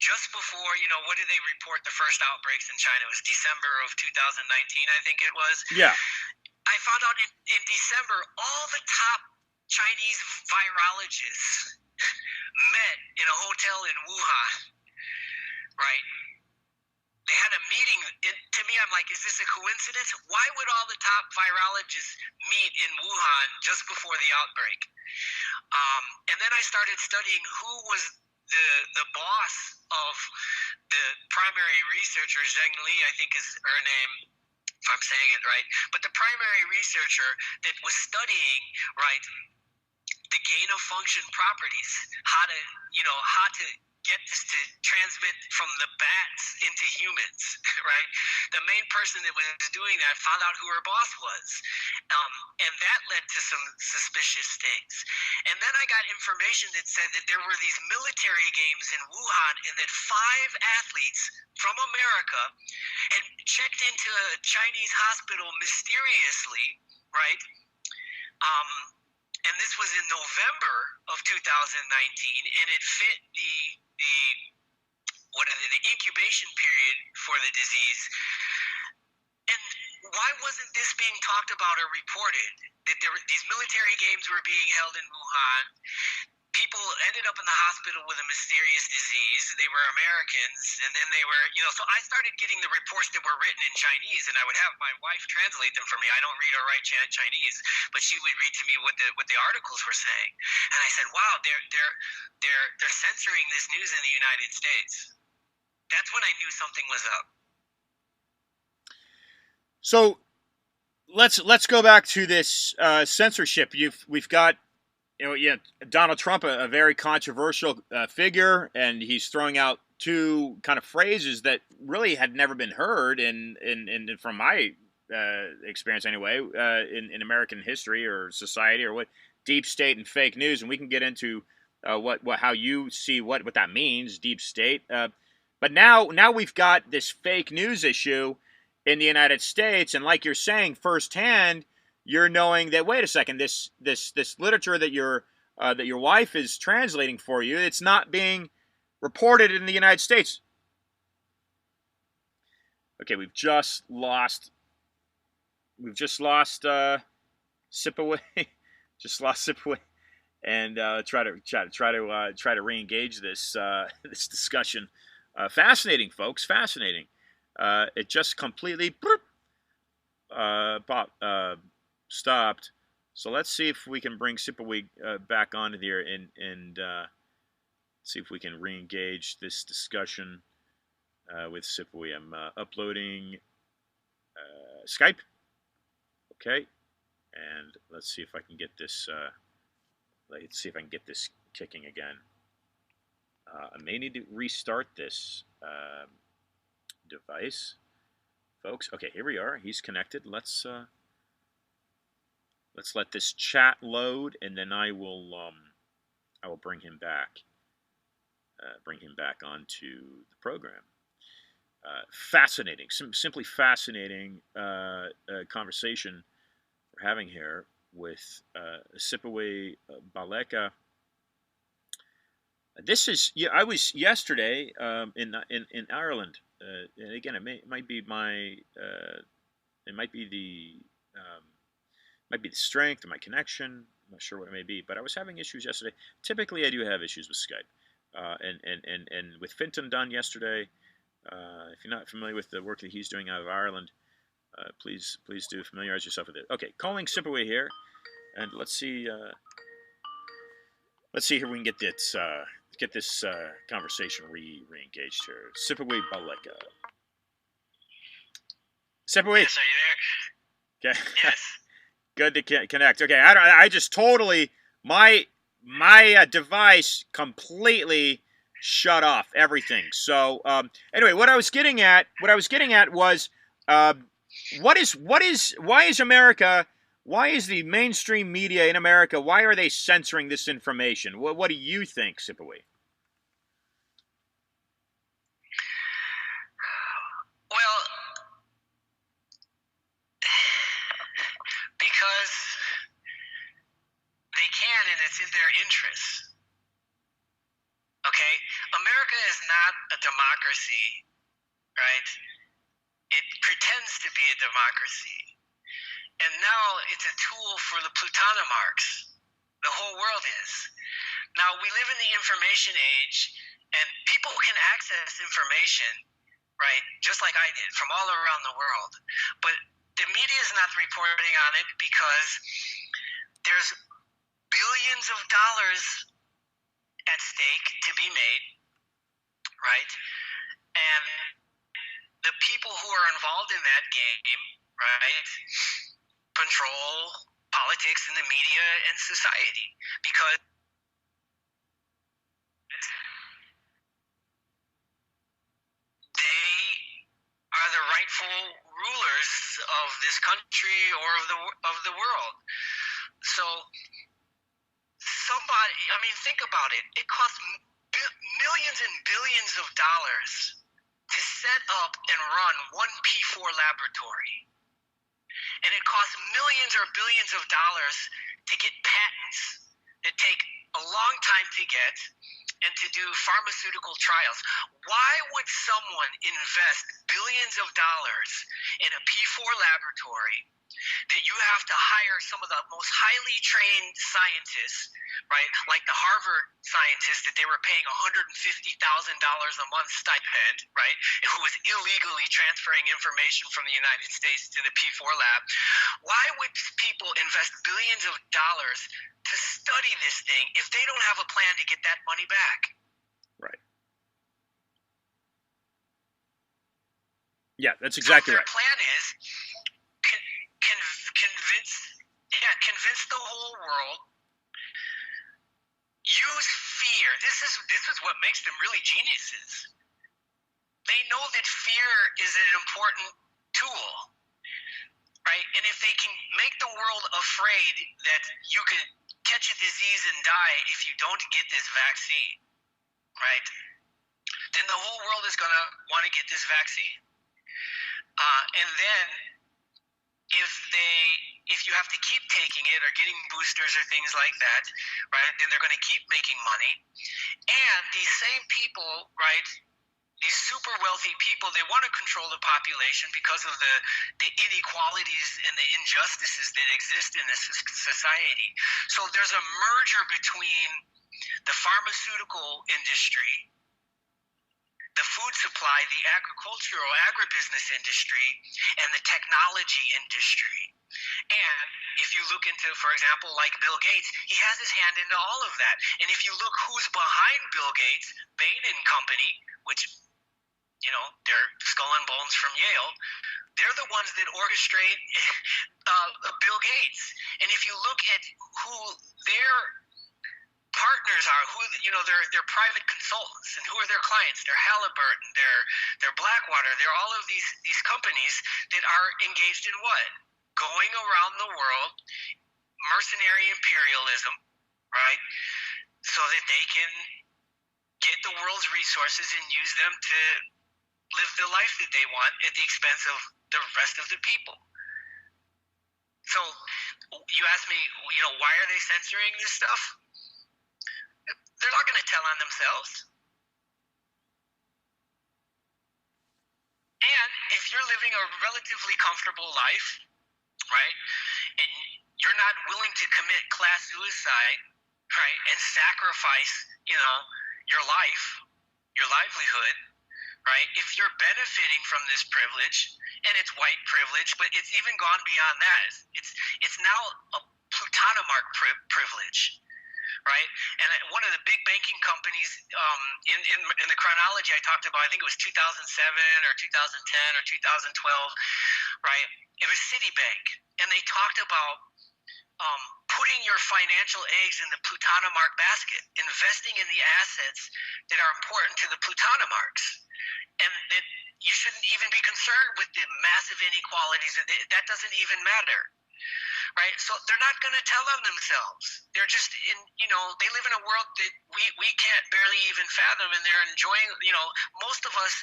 S2: just before, what did they report the first outbreaks in China? It was December of 2019, I think it was.
S1: Yeah.
S2: I found out in December, all the top Chinese virologists met in a hotel in Wuhan, right? They had a meeting. To me, I'm like, is this a coincidence? Why would all the top virologists meet in Wuhan just before the outbreak? And then I started studying who was the boss of the primary researcher, Zheng Li, I think is her name, if I'm saying it right. But the primary researcher that was studying, right, the gain of function properties, how to get this to transmit from the bats into humans, right? The main person that was doing that found out who her boss was. And that led to some suspicious things. And then I got information that said that there were these military games in Wuhan, and that 5 athletes from America had checked into a Chinese hospital mysteriously, right? And this was in November of 2019, and it fit the incubation period for the disease. And why wasn't this being talked about or reported? That these military games were being held in Wuhan. People ended up in the hospital with a mysterious disease. They were Americans, and then they were, so I started getting the reports that were written in Chinese, and I would have my wife translate them for me. I don't read or write Chinese, but she would read to me what the articles were saying. And I said, wow, they're censoring this news in the United States. That's when I knew something was up.
S1: So let's go back to this censorship. We've got Donald Trump, a very controversial figure, and he's throwing out 2 kind of phrases that really had never been heard in from my experience anyway, in American history or society, or what deep state and fake news. And we can get into how you see what that means, deep state. But now we've got this fake news issue in the United States, and like you're saying firsthand, you're knowing that, wait a second, this literature that your wife is translating for you, it's not being reported in the United States. Okay, we've just lost Siphiwe, just lost Siphiwe, and try to re-engage this this discussion. Fascinating, folks, fascinating. It just completely stopped. So let's see if we can bring Siphiwe back onto here and see if we can re-engage this discussion with Siphiwe. I'm uploading Skype. Okay. And let's see if I can get this. Let's see if I can get this kicking again. I may need to restart this device, folks. Okay, here we are. He's connected. Let's let this chat load, and then I will bring him back. Bring him back onto the program. Fascinating, simply fascinating conversation we're having here with Siphiwe Baleka. This is I was yesterday in Ireland, and again it might be my it might be the strength of my connection. I'm not sure what it may be, but I was having issues yesterday. Typically, I do have issues with Skype, and with Finton done yesterday. If you're not familiar with the work that he's doing out of Ireland, please do familiarize yourself with it. Okay, calling Siphiwe here, and let's see here we can get this conversation re-engaged here. Siphiwe Baleka. Siphiwe.
S2: Yes, are you there?
S1: Okay.
S2: Yes.
S1: Good to connect. Okay, I just totally my device completely shut off everything. So anyway, what I was getting at was why is America, why is the mainstream media in America, why are they censoring this information? What do you think, Siphiwe?
S2: Well, because they can, and it's in their interests. Okay? America is not a democracy, right? It pretends to be a democracy. And now it's a tool for the plutonimarchs. The whole world is. Now, we live in the information age, and people can access information, right, just like I did, from all around the world. But the media is not reporting on it because there's billions of dollars at stake to be made, right? And the people who are involved in that game, right, control politics and the media and society, because they are the rightful rulers of this country or of the world. So think about it. It costs millions and billions of dollars to set up and run one P4 laboratory. And it costs millions or billions of dollars to get patents that take a long time to get and to do pharmaceutical trials. Why would someone invest billions of dollars in a P4 laboratory that you have to hire some of the most highly trained scientists, right? Like the Harvard scientist that they were paying $150,000 a month stipend, right? Who was illegally transferring information from the United States to the P4 lab. Why would people invest billions of dollars to study this thing if they don't have a plan to get that money back?
S1: Right. Yeah, that's exactly right.
S2: Their plan is convince the whole world, use fear. This is what makes them really geniuses. They know that fear is an important tool, right? And if they can make the world afraid that you could catch a disease and die if you don't get this vaccine, right? Then the whole world is going to want to get this vaccine. And then if you have to keep taking it or getting boosters or things like that, right, then they're going to keep making money. And these same people, right, these super wealthy people, they want to control the population because of the inequalities and the injustices that exist in this society. So there's a merger between the pharmaceutical industry, the food supply, the agricultural, agribusiness industry, and the technology industry. And if you look into, for example, like Bill Gates, he has his hand into all of that. And if you look who's behind Bill Gates, Bain and Company, which, they're skull and bones from Yale, they're the ones that orchestrate Bill Gates. And if you look at who their partners are, who they're private consultants, and who are their clients? They're Halliburton, they're Blackwater, they're all of these companies that are engaged in what? Going around the world, mercenary imperialism, right? So that they can get the world's resources and use them to live the life that they want at the expense of the rest of the people. So you ask me, why are they censoring this stuff? They're not going to tell on themselves. And if you're living a relatively comfortable life, right, and you're not willing to commit class suicide, right, and sacrifice, your life, your livelihood, right, if you're benefiting from this privilege, and it's white privilege, but it's even gone beyond that. It's now a plutonimarch privilege, right? And one of the big banking companies, in the chronology I talked about, I think it was 2007 or 2010 or 2012, right? It was Citibank, and they talked about putting your financial eggs in the plutonimarch basket, investing in the assets that are important to the plutonimarchs, and that you shouldn't even be concerned with the massive inequalities. That doesn't even matter. Right, so they're not going to tell on themselves. They're just they live in a world that we can't barely even fathom, and they're enjoying. Most of us,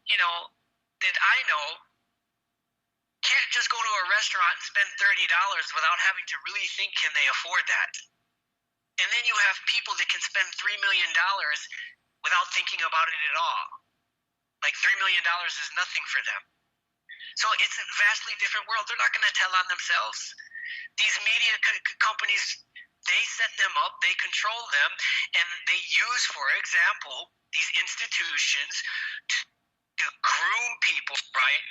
S2: that I know, can't just go to a restaurant and spend $30 without having to really think, can they afford that? And then you have people that can spend $3 million without thinking about it at all. Like $3 million is nothing for them. So it's a vastly different world. They're not going to tell on themselves. These media companies, they set them up, they control them, and they use, for example, these institutions to groom people, right,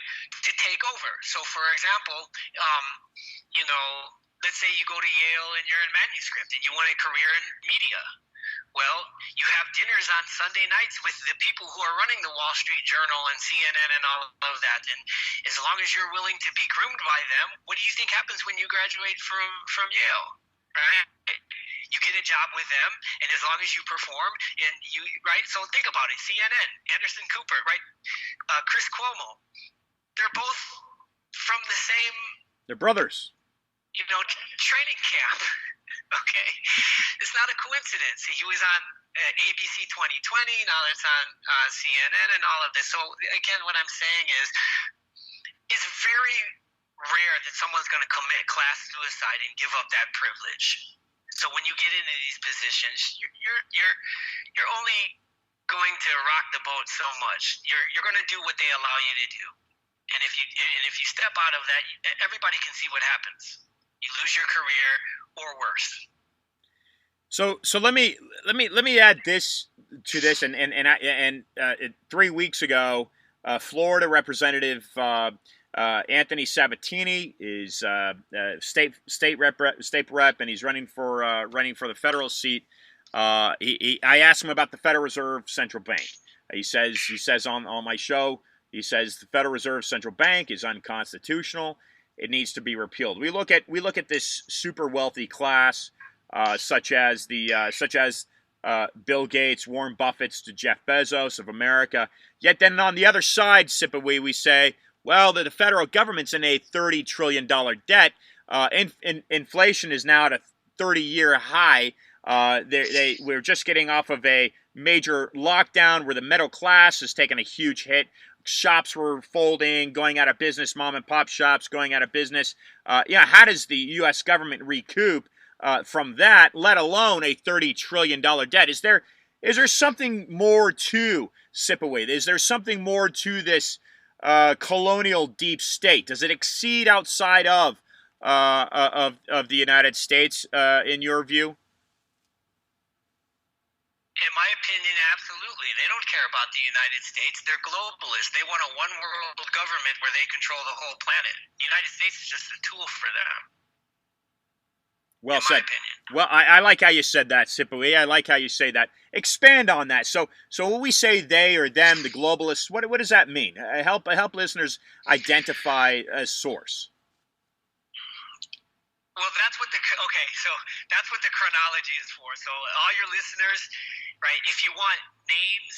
S2: to take over. So, for example, let's say you go to Yale and you're in manuscript and you want a career in media. Well, you have dinners on Sunday nights with the people who are running the Wall Street Journal and CNN and all of that. And as long as you're willing to be groomed by them, what do you think happens when you graduate from Yale? Right? You get a job with them, and as long as you perform, and right? So think about it. CNN, Anderson Cooper, right? Chris Cuomo. They're both from the same.
S1: They're brothers.
S2: Training camp. Okay, it's not a coincidence. He was on ABC 2020. Now it's on CNN and all of this. So again, what I'm saying is, it's very rare that someone's going to commit class suicide and give up that privilege. So when you get into these positions, you're only going to rock the boat so much. You're going to do what they allow you to do, and if you step out of that, everybody can see what happens. You lose your career, or worse.
S1: So let me add this to this, and 3 weeks ago, Florida Representative Anthony Sabatini is state rep, and he's running for the federal seat. I asked him about the Federal Reserve Central Bank. He says on my show, he says the Federal Reserve Central Bank is unconstitutional. It needs to be repealed. We look at this super wealthy class, such as Bill Gates, Warren Buffett's to Jeff Bezos of America. Yet then on the other side, Siphiwe, we say, well, the federal government's in a $30 trillion debt. Inflation is now at a 30-year high. We're just getting off of a major lockdown where the middle class has taken a huge hit. Shops were folding, going out of business, mom and pop shops going out of business. How does the U.S. government recoup from that, let alone a $30 trillion debt? Is there something more to Siphiwe? Is there something more to this colonial deep state? Does it exceed outside of the United States, in your view?
S2: In my opinion, absolutely. They don't care about the United States. They're globalists. They want a one-world government where they control the whole planet. The United States is just a tool for them.
S1: Well
S2: in my
S1: said.
S2: opinion.
S1: Well, I like how you said that, Siphiwe. I like how you say that. Expand on that. So when we say they or them, the globalists, what does that mean? Help listeners identify a source.
S2: Well, that's what the chronology is for. So all your listeners, right? If you want names,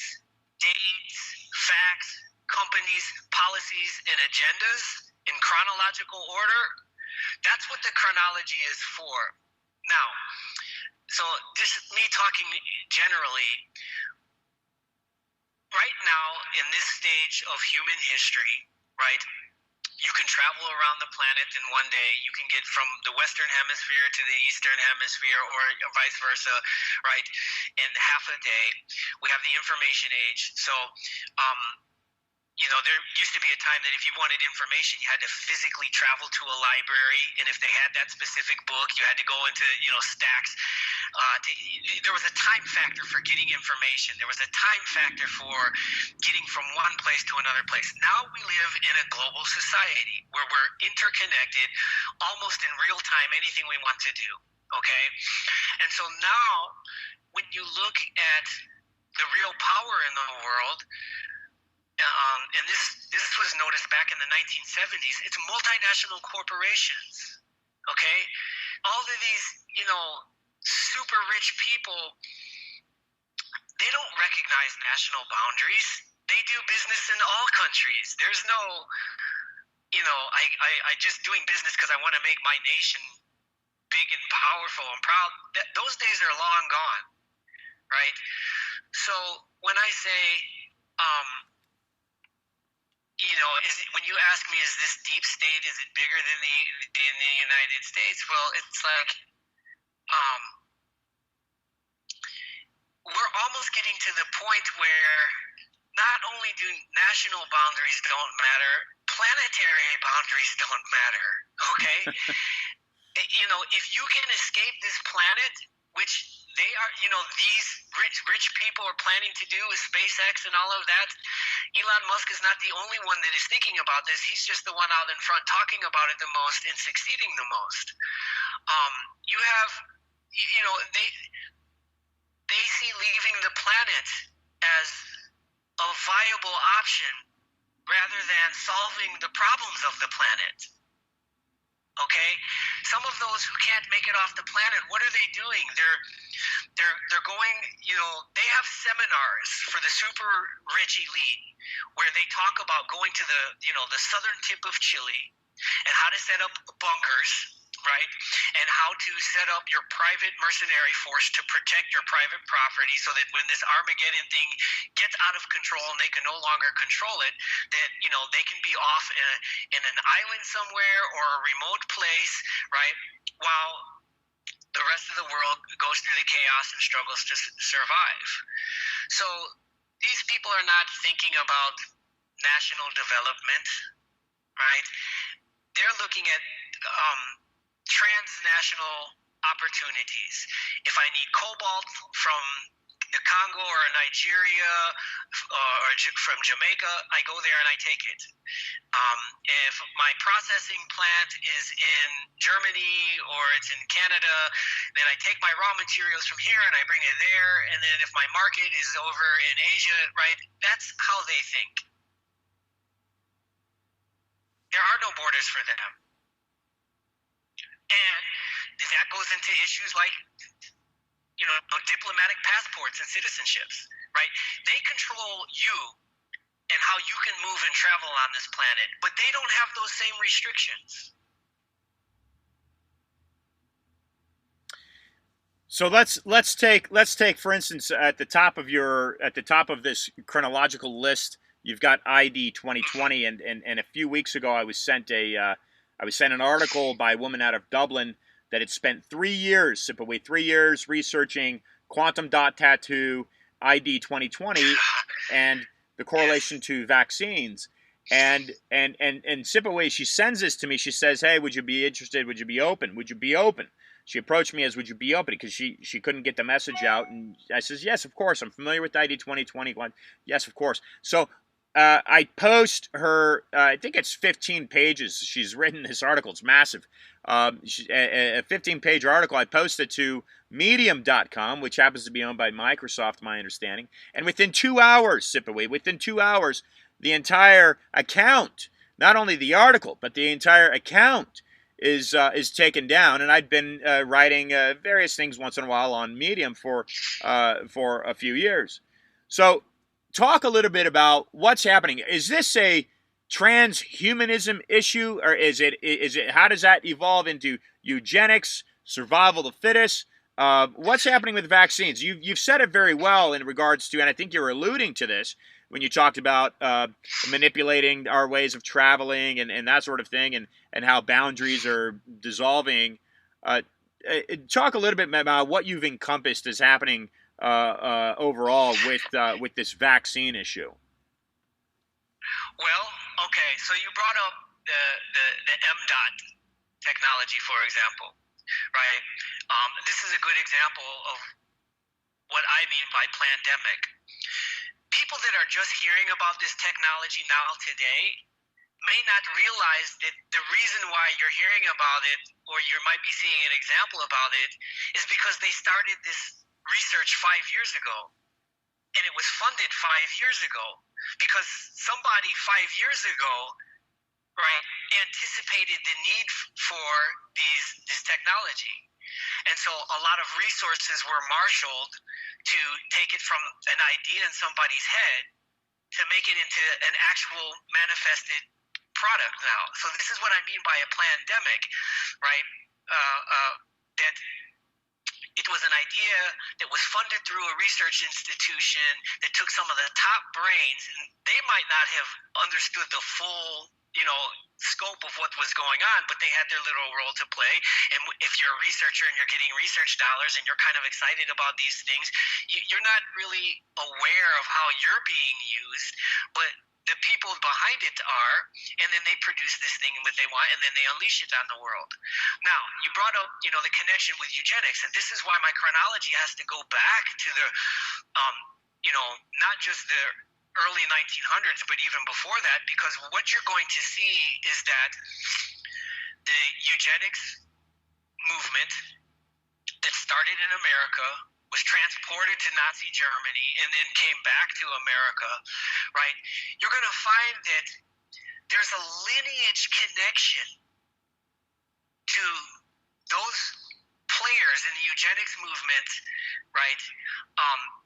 S2: dates, facts, companies, policies, and agendas in chronological order, that's what the chronology is for. Now, so this is me talking generally. Right now, in this stage of human history, right? You can travel around the planet in one day. You can get from the Western Hemisphere to the Eastern Hemisphere, or vice versa, right, in half a day. We have the information age. So, there used to be a time that if you wanted information, you had to physically travel to a library, and if they had that specific book, you had to go into, stacks. There was a time factor for getting information. There was a time factor for getting from one place to another place. Now we live in a global society where we're interconnected almost in real time, anything we want to do, okay? And so now when you look at the real power in the world, and this was noticed back in the 1970s, it's multinational corporations, okay? All of these, super rich people, they don't recognize national boundaries. They do business in all countries. There's no, I just doing business because I want to make my nation big and powerful and proud. Those days are long gone, right? So when I say, when you ask me, is this deep state, is it bigger than the United States? Well, it's like, we're almost getting to the point where not only do national boundaries don't matter, planetary boundaries don't matter, okay? If you can escape this planet, which they are, these rich people are planning to do with SpaceX and all of that. Elon Musk is not the only one that is thinking about this. He's just the one out in front talking about it the most and succeeding the most. You have, they see leaving the planet as a viable option rather than solving the problems of the planet. Okay, some of those who can't make it off the planet, what are they doing? They're going, they have seminars for the super rich elite where they talk about going to the southern tip of Chile and how to set up bunkers, right? And how to set up your private mercenary force to protect your private property so that when this Armageddon thing gets out of control and they can no longer control it, that, they can be off in an island somewhere or a remote place, right? While the rest of the world goes through the chaos and struggles to survive. So these people are not thinking about national development, right? They're looking at transnational opportunities. If I need cobalt from the Congo or Nigeria or from Jamaica, I go there and I take it. If my processing plant is in Germany or it's in Canada, then I take my raw materials from here and I bring it there. And then if my market is over in Asia, right, that's how they think. There are no borders for them. And that goes into issues like, diplomatic passports and citizenships, right? They control you and how you can move and travel on this planet, but they don't have those same restrictions.
S1: So let's take for instance at the top of this chronological list, you've got ID 2020, and a few weeks ago I was sent an article by a woman out of Dublin that had spent 3 years, Siphiwe, 3 years researching quantum dot tattoo, ID 2020, and the correlation to vaccines. And Siphiwe, she sends this to me. She says, "Hey, would you be interested? Would you be open? Would you be open?" She approached me as, "Would you be open?" Because she couldn't get the message out. And I says, "Yes, of course. I'm familiar with ID 2020. Yes, of course." So I post her. I think it's 15 pages. She's written this article. It's massive. A 15-page article. I posted to Medium.com, which happens to be owned by Microsoft, my understanding. And within 2 hours, Siphiwe, within 2 hours, the entire account, not only the article, but the entire account is taken down. And I'd been writing various things once in a while on Medium for a few years. So talk a little bit about what's happening. Is this a transhumanism issue, or is it? How does that evolve into eugenics, survival of the fittest? What's happening with vaccines? You've said it very well in regards to, and I think you're alluding to this when you talked about manipulating our ways of traveling and that sort of thing, and how boundaries are dissolving. Talk a little bit about what you've encompassed as happening overall with this vaccine issue.
S2: Well, okay, so you brought up the MDOT technology, for example, right? This is a good example of what I mean by pandemic. People that are just hearing about this technology now today may not realize that the reason why you're hearing about it, or you might be seeing an example about it, is because they started this research 5 years ago. And it was funded 5 years ago because somebody 5 years ago, right, anticipated the need for this technology. And so a lot of resources were marshaled to take it from an idea in somebody's head to make it into an actual manifested product now. So this is what I mean by a pandemic, right? That it was an idea that was funded through a research institution that took some of the top brains, and they might not have understood the full, scope of what was going on, but they had their little role to play. And if you're a researcher and you're getting research dollars and you're kind of excited about these things, you're not really aware of how you're being used, but the people behind it are, and then they produce this thing that they want, and then they unleash it on the world. Now, you brought up, the connection with eugenics, and this is why my chronology has to go back to the, not just the early 1900s, but even before that, because what you're going to see is that the eugenics movement that started in America was transported to Nazi Germany and then came back to America, right? You're going to find that there's a lineage connection to those players in the eugenics movement, right?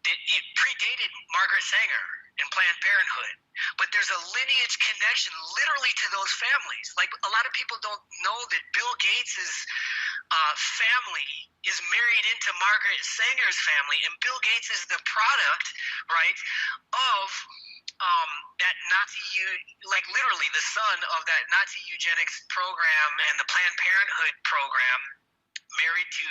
S2: That it predated Margaret Sanger and Planned Parenthood, but there's a lineage connection literally to those families. Like, a lot of people don't know that Bill Gates's family is married into Margaret Sanger's family, and Bill Gates is the product, right, of that Nazi, like literally the son of that Nazi eugenics program and the Planned Parenthood program, married to,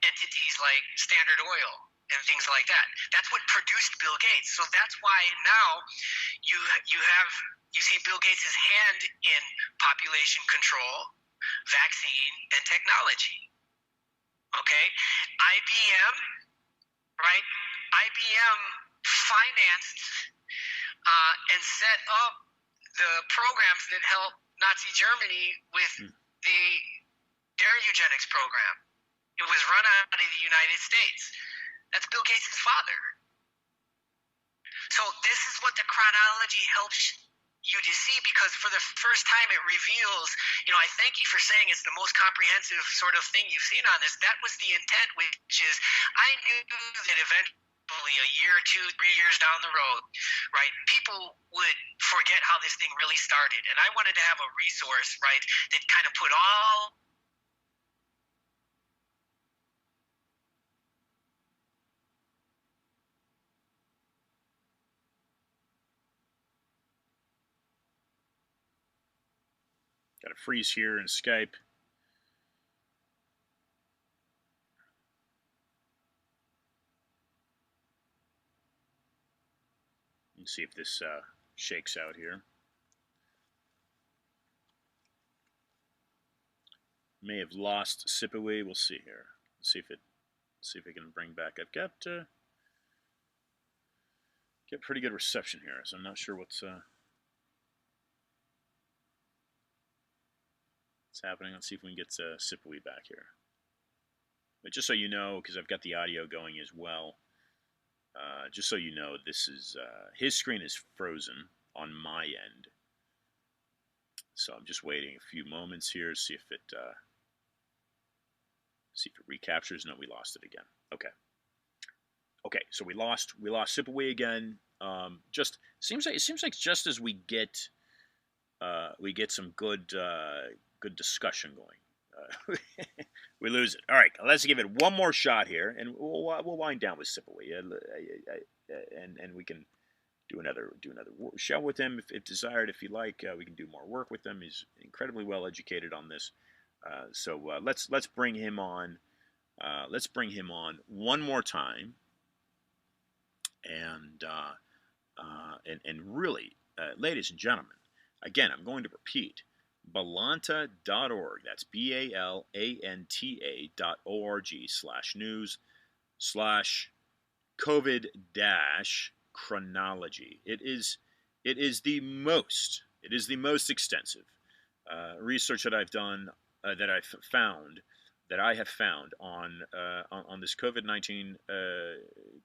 S2: entities like Standard Oil and things like that. That's what produced Bill Gates. So that's why now you see Bill Gates' hand in population control, vaccine, and technology. Okay? IBM, right? IBM financed and set up the programs that helped Nazi Germany with their eugenics program. It was run out of the United States. That's Bill Gates' father. So this is what the chronology helps you to see, because for the first time it reveals, I thank you for saying it's the most comprehensive sort of thing you've seen on this. That was the intent, which is I knew that eventually a year, 2, 3 years down the road, right, people would forget how this thing really started. And I wanted to have a resource, right, that kind of put all
S1: Got a freeze here in Skype. Let's see if this shakes out here. May have lost Siphiwe. We'll see here. See if I can bring back. I've got get pretty good reception here, so I'm not sure what's happening. Let's see if we can get Siphiwe back here. But just so you know, because I've got the audio going as well, just so you know, this is his screen is frozen on my end. So I'm just waiting a few moments here to see if it recaptures. No, we lost it again. Okay, so we lost Siphiwe again. Just seems like just as we get some good discussion going, we lose it. All right, let's give it one more shot here, and we'll wind down with Siphiwe, and we can do another show with him if desired. If you like, we can do more work with him. He's incredibly well educated on this. So let's bring him on. Let's bring him on one more time, and really, ladies and gentlemen, again, I'm going to repeat: Balanta.org. That's BALANTA.org/news/COVID-chronology. It is the most extensive research that I've done, that I have found on this COVID-19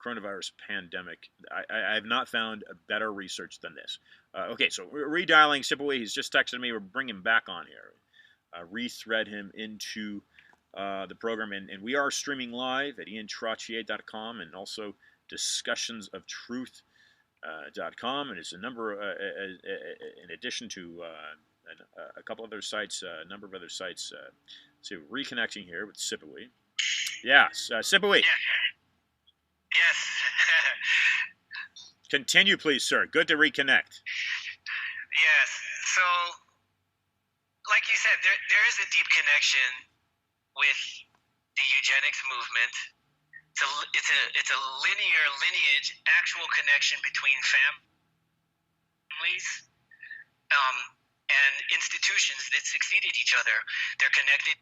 S1: coronavirus pandemic. I have not found a better research than this. Okay, so we're redialing Siphiwe. He's just texted me. We're bringing him back on here. Rethread him into the program, and we are streaming live at iantrottier.com and also discussionsoftruth.com, and it's a number, in addition to a couple other sites, a number of other sites. So reconnecting here with Siphiwe. Yes, Siphiwe.
S2: Yeah. Yes.
S1: Continue, please, sir. Good to reconnect.
S2: Yes. So, like you said, there is a deep connection with the eugenics movement. It's a lineage, actual connection between families and institutions that succeeded each other. They're connected,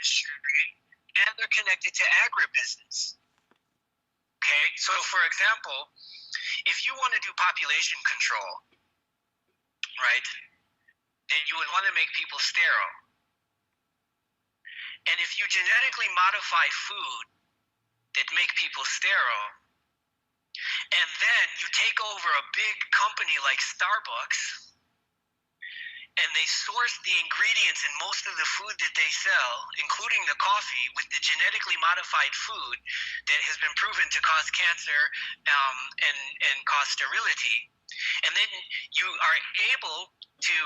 S2: and they're connected to agribusiness. Okay, so for example, if you want to do population control, right, then you would want to make people sterile. And if you genetically modify food that make people sterile, and then you take over a big company like Starbucks, and they source the ingredients in most of the food that they sell, including the coffee, with the genetically modified food that has been proven to cause cancer and cause sterility. And then you are able to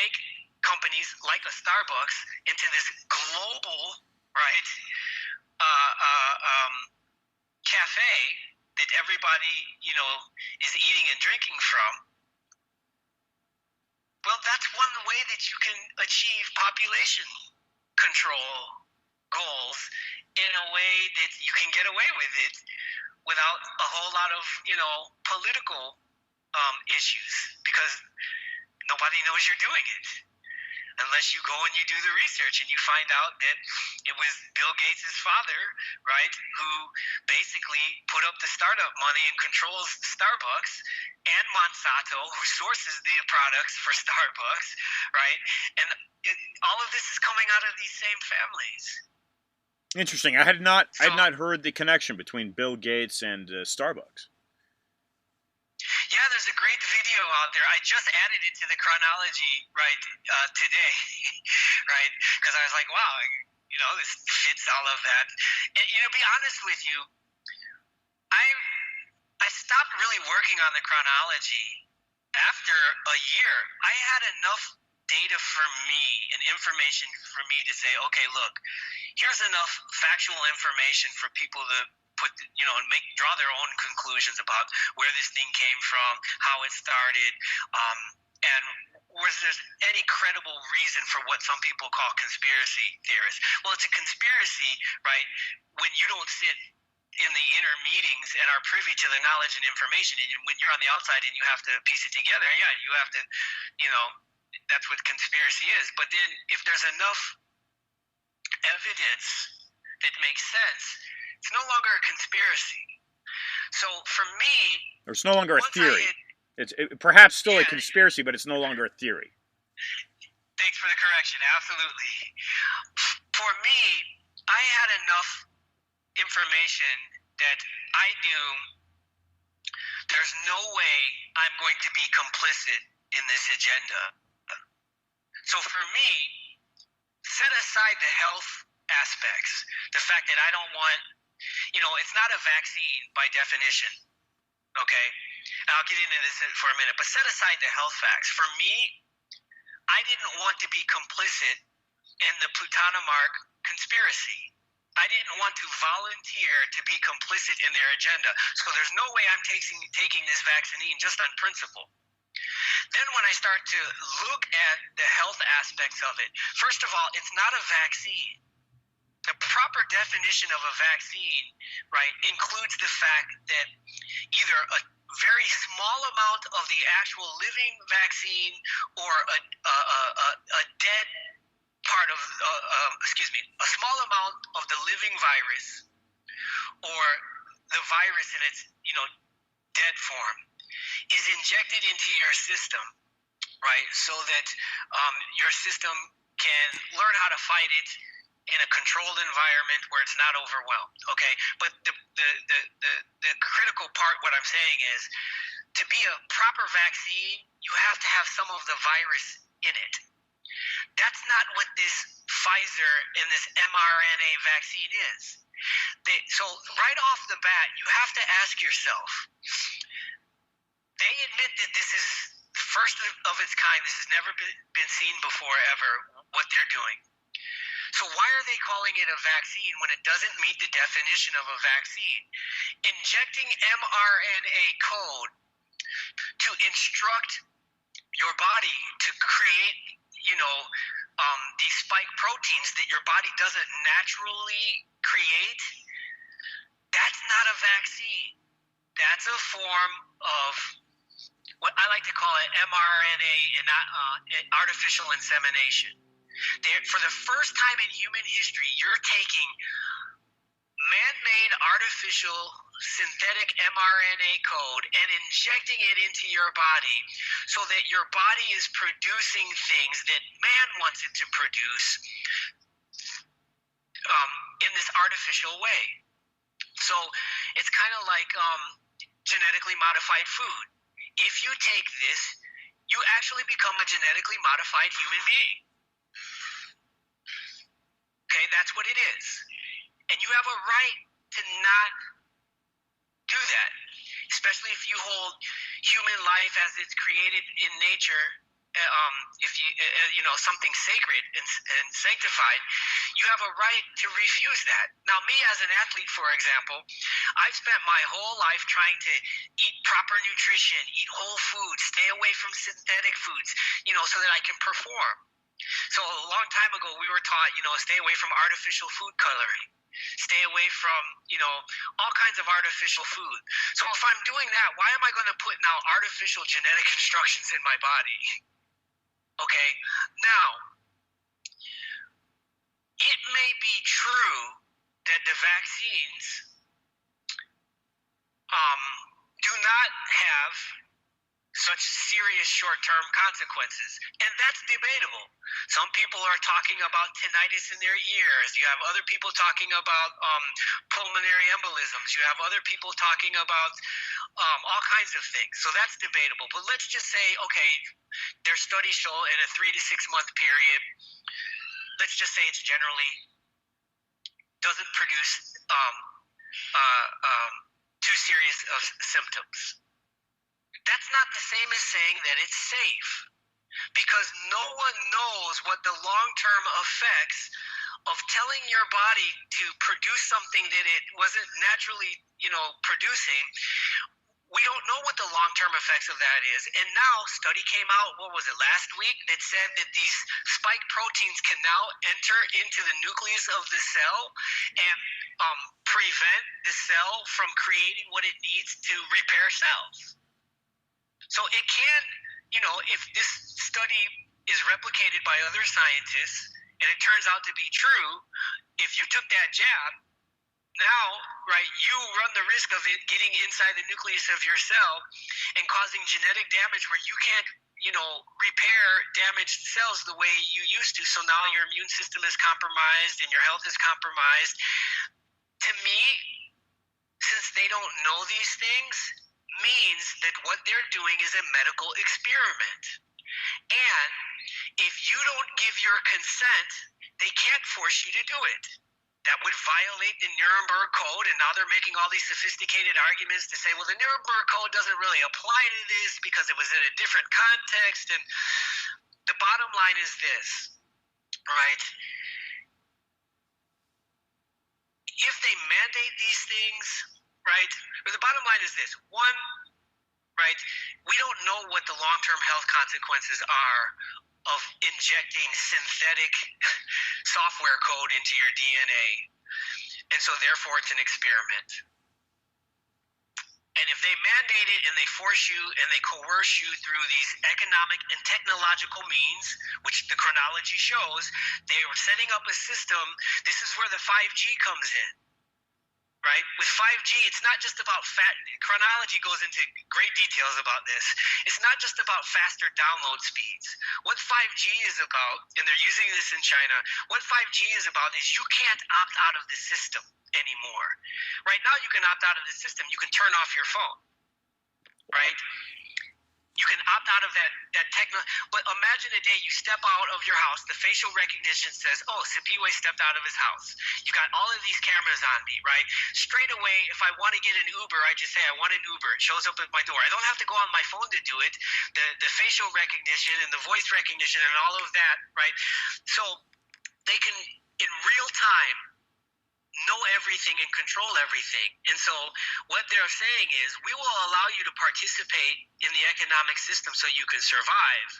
S2: make companies like a Starbucks into this global, right, cafe that everybody, is eating and drinking from. Well, that's one way that you can achieve population control goals in a way that you can get away with it without a whole lot of, political issues, because nobody knows you're doing it unless you go and you do the research and you find out that it was Bill Gates' father, right, who basically put up the startup money and controls Starbucks, and Monsanto, who sources the products for Starbucks, right? And all of this is coming out of these same families.
S1: Interesting. I had not heard the connection between Bill Gates and Starbucks.
S2: Yeah, there's a great video out there. I just added it to the chronology, right, today, right? Because I was like, wow, this fits all of that. And, to be honest with you, I stopped really working on the chronology after a year. I had enough data for me and information for me to say, okay, look, here's enough factual information for people to put, draw their own conclusions about where this thing came from, how it started, and was there any credible reason for what some people call conspiracy theorists? Well, it's a conspiracy, right, when you don't sit in the inner meetings and are privy to the knowledge and information, and when you're on the outside and you have to piece it together, yeah, you have to, that's what conspiracy is. But then if there's enough evidence that makes sense, it's no longer a conspiracy. So for me,
S1: Or it's no longer a
S2: once
S1: theory. It's perhaps still a
S2: yeah,
S1: conspiracy, but it's no longer a theory.
S2: thanks for the correction. Absolutely. For me, I had enough information that I knew there's no way I'm going to be complicit in this agenda. So for me, set aside the health aspects, the fact that I don't want, it's not a vaccine by definition, okay? And I'll get into this for a minute, but set aside the health facts. For me, I didn't want to be complicit in the Plutonimark conspiracy. I didn't want to volunteer to be complicit in their agenda. So there's no way I'm taking this vaccine just on principle. Then when I start to look at the health aspects of it, first of all, it's not a vaccine. The proper definition of a vaccine, right, includes the fact that either a very small amount of the actual living vaccine or a dead part of, a small amount of the living virus or the virus in its, dead form is injected into your system, right, so that your system can learn how to fight it in a controlled environment where it's not overwhelmed, okay? But the critical part, what I'm saying is, to be a proper vaccine, you have to have some of the virus in it. That's not what this Pfizer and this mRNA vaccine is. So right off the bat, you have to ask yourself, they admit that this is first of its kind. This has never been seen before ever, what they're doing. So why are they calling it a vaccine when it doesn't meet the definition of a vaccine? Injecting mRNA code to instruct your body to create, these spike proteins that your body doesn't naturally create, that's not a vaccine. That's a form of what I like to call it mRNA and artificial insemination. For the first time in human history, you're taking man-made artificial synthetic mRNA code and injecting it into your body so that your body is producing things that man wants it to produce in this artificial way. So it's kind of like genetically modified food. If you take this, you actually become a genetically modified human being. Okay, that's what it is. And you have a right to not do that, especially if you hold human life as it's created in nature, if you something sacred and sanctified, you have a right to refuse that. Now, me as an athlete, for example, I've spent my whole life trying to eat proper nutrition, eat whole foods, stay away from synthetic foods, so that I can perform. So a long time ago, we were taught, stay away from artificial food coloring. Stay away from, all kinds of artificial food. So if I'm doing that, why am I going to put now artificial genetic instructions in my body? Okay, now, it may be true that the vaccines do not have such serious short-term consequences, and that's debatable. Some people are talking about tinnitus in their ears. You have other people talking about pulmonary embolisms. You have other people talking about all kinds of things. So that's debatable. But let's just say, okay, their studies show in a 3 to 6 month period, let's just say it's generally doesn't produce too serious of symptoms. That's not the same as saying that it's safe, because no one knows what the long-term effects of telling your body to produce something that it wasn't naturally, producing. We don't know what the long-term effects of that is. And now, study came out, what was it, last week, that said that these spike proteins can now enter into the nucleus of the cell and prevent the cell from creating what it needs to repair cells. So it can, if this study is replicated by other scientists and it turns out to be true, if you took that jab, now, right, you run the risk of it getting inside the nucleus of your cell and causing genetic damage where you can't, repair damaged cells the way you used to. So now your immune system is compromised and your health is compromised. To me, since they don't know these things, means that what they're doing is a medical experiment. And if you don't give your consent, they can't force you to do it. That would violate the Nuremberg Code, and now they're making all these sophisticated arguments to say, well, the Nuremberg Code doesn't really apply to this because it was in a different context. And the bottom line is this, right? If they mandate these things, right, or the bottom line is this. One, right, we don't know what the long-term health consequences are of injecting synthetic software code into your DNA. And so therefore it's an experiment. And if they mandate it and they force you and they coerce you through these economic and technological means, which the chronology shows, they are setting up a system. This is where the 5G comes in. Right? With 5G, it's not just about chronology goes into great details about this. It's not just about faster download speeds. What 5G is about, and they're using this in China, what 5G is about is you can't opt out of the system anymore. Right now, you can opt out of the system. You can turn off your phone. Right? You can opt out of that but imagine a day you step out of your house, the facial recognition says, oh, Siphiwe stepped out of his house. You got all of these cameras on me, right? Straight away, if I want to get an Uber, I just say, I want an Uber. It shows up at my door. I don't have to go on my phone to do it. The facial recognition and the voice recognition and all of that, right? So they can, in real time, know everything and control everything. And so what they're saying is, we will allow you to participate in the economic system so you can survive,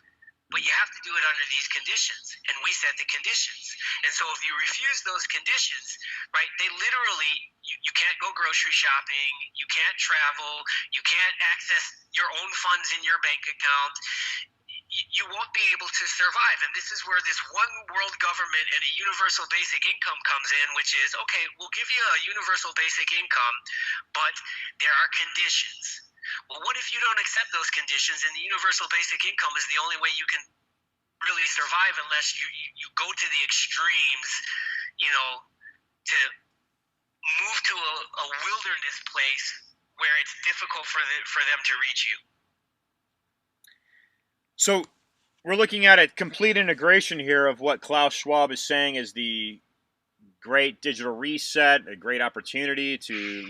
S2: but you have to do it under these conditions. And we set the conditions. And so if you refuse those conditions, right, they literally, you can't go grocery shopping, you can't travel, you can't access your own funds in your bank account. You won't be able to survive. And this is where this one world government and a universal basic income comes in, which is, okay, we'll give you a universal basic income, but there are conditions. Well, what if you don't accept those conditions and the universal basic income is the only way you can really survive unless you go to the extremes, to move to a wilderness place where it's difficult for them to reach you.
S1: So we're looking at a complete integration here of what Klaus Schwab is saying is the great digital reset, a great opportunity to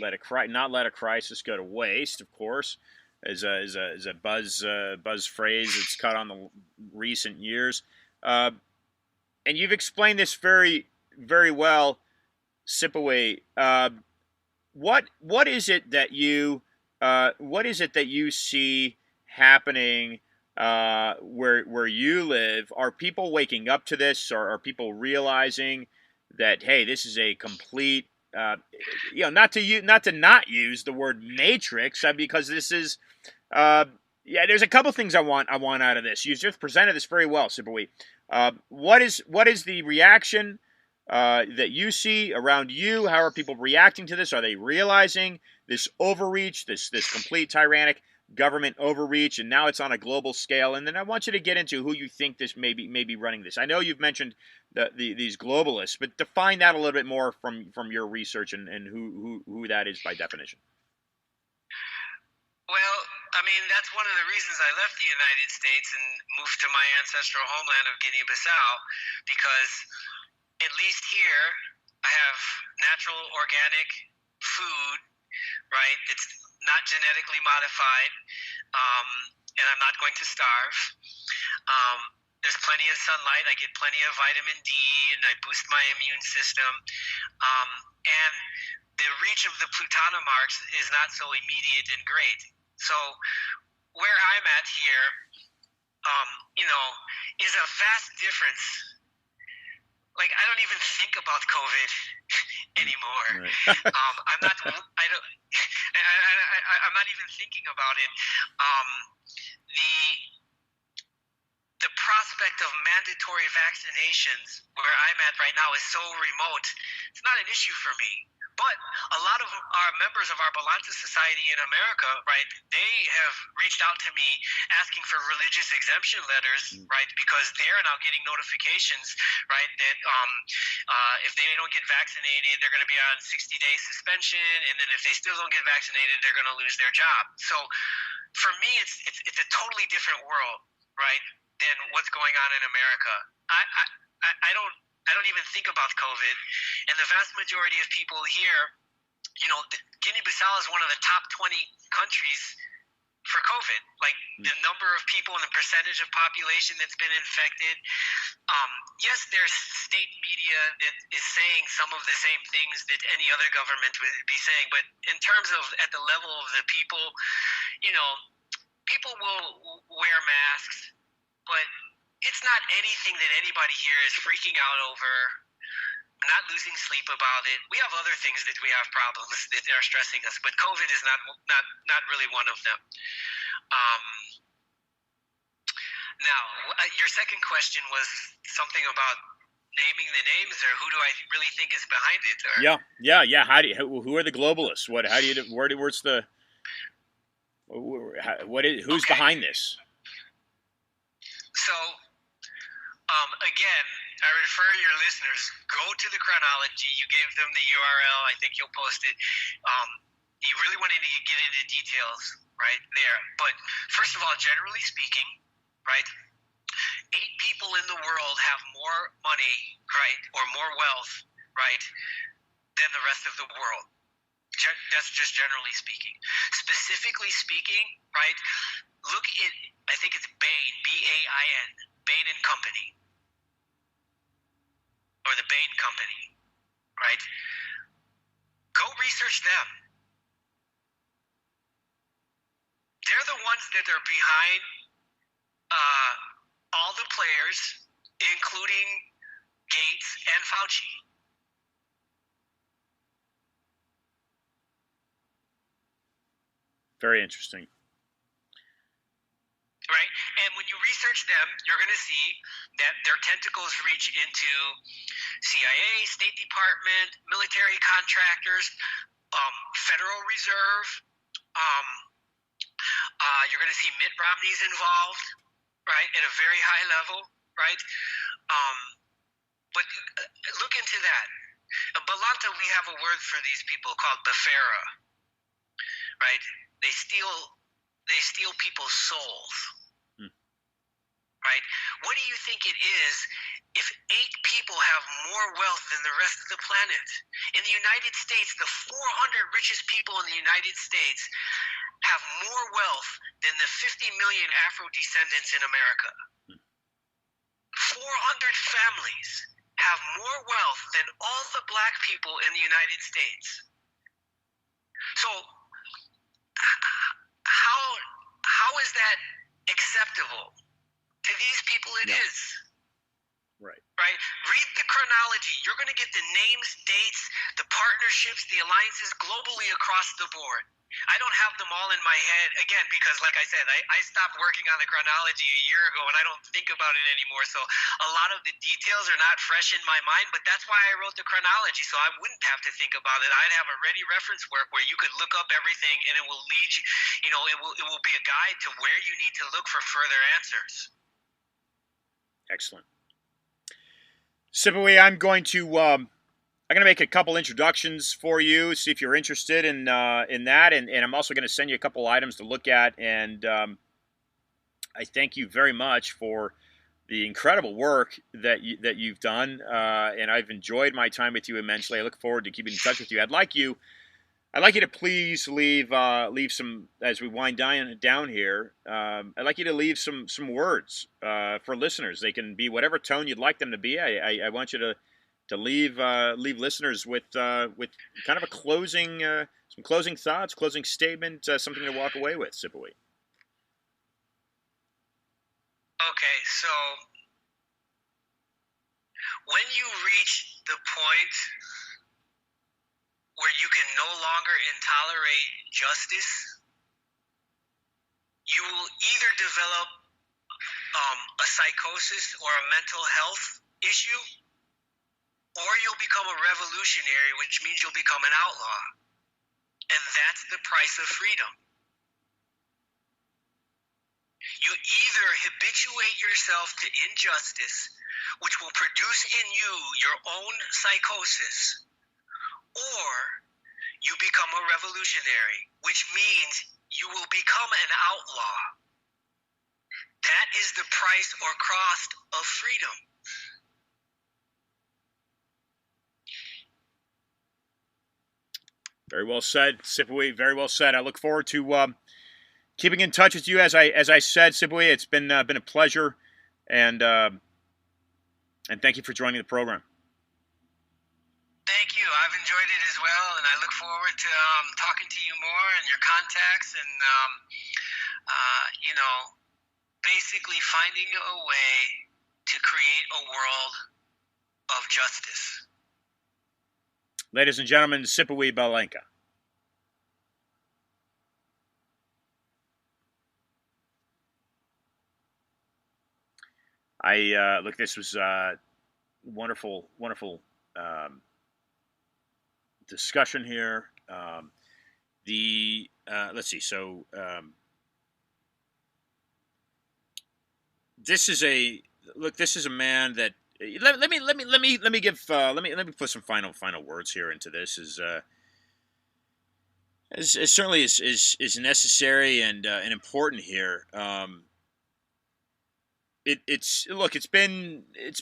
S1: not let a crisis go to waste, of course, is a buzz phrase that's caught on the recent years. And you've explained this very, very well, Siphiwe. What is it that you see happening where you live? Are people waking up to this, or are people realizing that, hey, this is a complete, not to not use the word matrix, because this is, there's a couple things I want out of this. You just presented this very well, Siphiwe. What is the reaction that you see around you? How are people reacting to this? Are they realizing this overreach, this complete tyrannic government overreach, and now it's on a global scale? And then I want you to get into who you think this may be running this. I know you've mentioned these globalists, but define that a little bit more from your research and who that is by definition.
S2: Well, I mean, that's one of the reasons I left the United States and moved to my ancestral homeland of Guinea-Bissau, because at least here I have natural organic food, right? It's not genetically modified, and I'm not going to starve. There's plenty of sunlight. I get plenty of vitamin D, and I boost my immune system. And the reach of the Plutonimarks is not so immediate and great. So where I'm at here, is a vast difference. Like, I don't even think about COVID anymore.
S1: Right.
S2: I'm not even thinking about it. The prospect of mandatory vaccinations where I'm at right now is so remote. It's not an issue for me, But a lot of our members of our Balanta Society in America, right, they have reached out to me asking for religious exemption letters, right, because they're now getting notifications, right, that if they don't get vaccinated, they're going to be on 60-day suspension, and then if they still don't get vaccinated, they're going to lose their job. So for me, it's a totally different world, right, than what's going on in America. I don't even think about COVID, and the vast majority of people here, you know, Guinea-Bissau is one of the top 20 countries for COVID. Like the number of people and the percentage of population that's been infected. Yes, there's state media that is saying some of the same things that any other government would be saying, but in terms of at the level of the people, you know, people will wear masks, but it's not anything that anybody here is freaking out over, not losing sleep about it. We have other things that we have problems that are stressing us, but COVID is not really one of them. Now, your second question was something about naming the names, or who do I really think is behind it? Or...
S1: Yeah. Who are the globalists? Who's behind this?
S2: So, again, I refer your listeners, go to the chronology. You gave them the URL. I think you'll post it. You really wanted to get into details right there. But first of all, generally speaking, right, 8 people in the world have more money, right, or more wealth, right, than the rest of the world. That's just generally speaking. Specifically speaking, right, look at, I think it's Bain, B-A-I-N, Bain and Company, or the Bain Company, right? Go research them. They're the ones that are behind all the players, including Gates and Fauci.
S1: Very interesting.
S2: Right? And when you research them, you're going to see that their tentacles reach into CIA, State Department, military contractors, Federal Reserve. You're going to see Mitt Romney's involved, right, at a very high level, right? But look into that. In Balanta, we have a word for these people called Befera, right? They steal people's souls, right? What do you think it is if 8 people have more wealth than the rest of the planet? In the United States, the 400 richest people in the United States have more wealth than the 50 million Afro-descendants in America. 400 families have more wealth than all the black people in the United States. So how is that acceptable? To these people, it is.
S1: Right.
S2: Right? Read the chronology. You're going to get the names, dates, the partnerships, the alliances globally across the board. I don't have them all in my head, again, because like I said, I stopped working on the chronology a year ago and I don't think about it anymore. So a lot of the details are not fresh in my mind, but that's why I wrote the chronology, so I wouldn't have to think about it. I'd have a ready reference work where you could look up everything and it will lead you, it will be a guide to where you need to look for further answers.
S1: Excellent. Siphiwe, I'm going to make a couple introductions for you, see if you're interested in that, and I'm also going to send you a couple items to look at, and I thank you very much for the incredible work that you've done, and I've enjoyed my time with you immensely. I look forward to keeping in touch with you. I'd like you to please leave some, as we wind down here. I'd like you to leave some words for listeners. They can be whatever tone you'd like them to be. I want you to leave listeners with kind of a closing, some closing thoughts, closing statement, something to walk away with, Siphiwe.
S2: Okay, so when you reach the point where you can no longer tolerate justice, you will either develop a psychosis or a mental health issue, or you'll become a revolutionary, which means you'll become an outlaw. And that's the price of freedom. You either habituate yourself to injustice, which will produce in you your own psychosis, or you become a revolutionary, which means you will become an outlaw. That is the price or cost of freedom.
S1: Very well said, Siphiwe. Very well said. I look forward to keeping in touch with you. As I said, Siphiwe, it's been a pleasure, and thank you for joining the program.
S2: Thank you. I've enjoyed it as well, and I look forward to talking to you more and your contacts, and basically finding a way to create a world of justice.
S1: Ladies and gentlemen, Siphiwe Baleka. Look, this was wonderful discussion here. Let's see. So this is a man that let me put some final words here into this. As certainly is necessary and important here. It's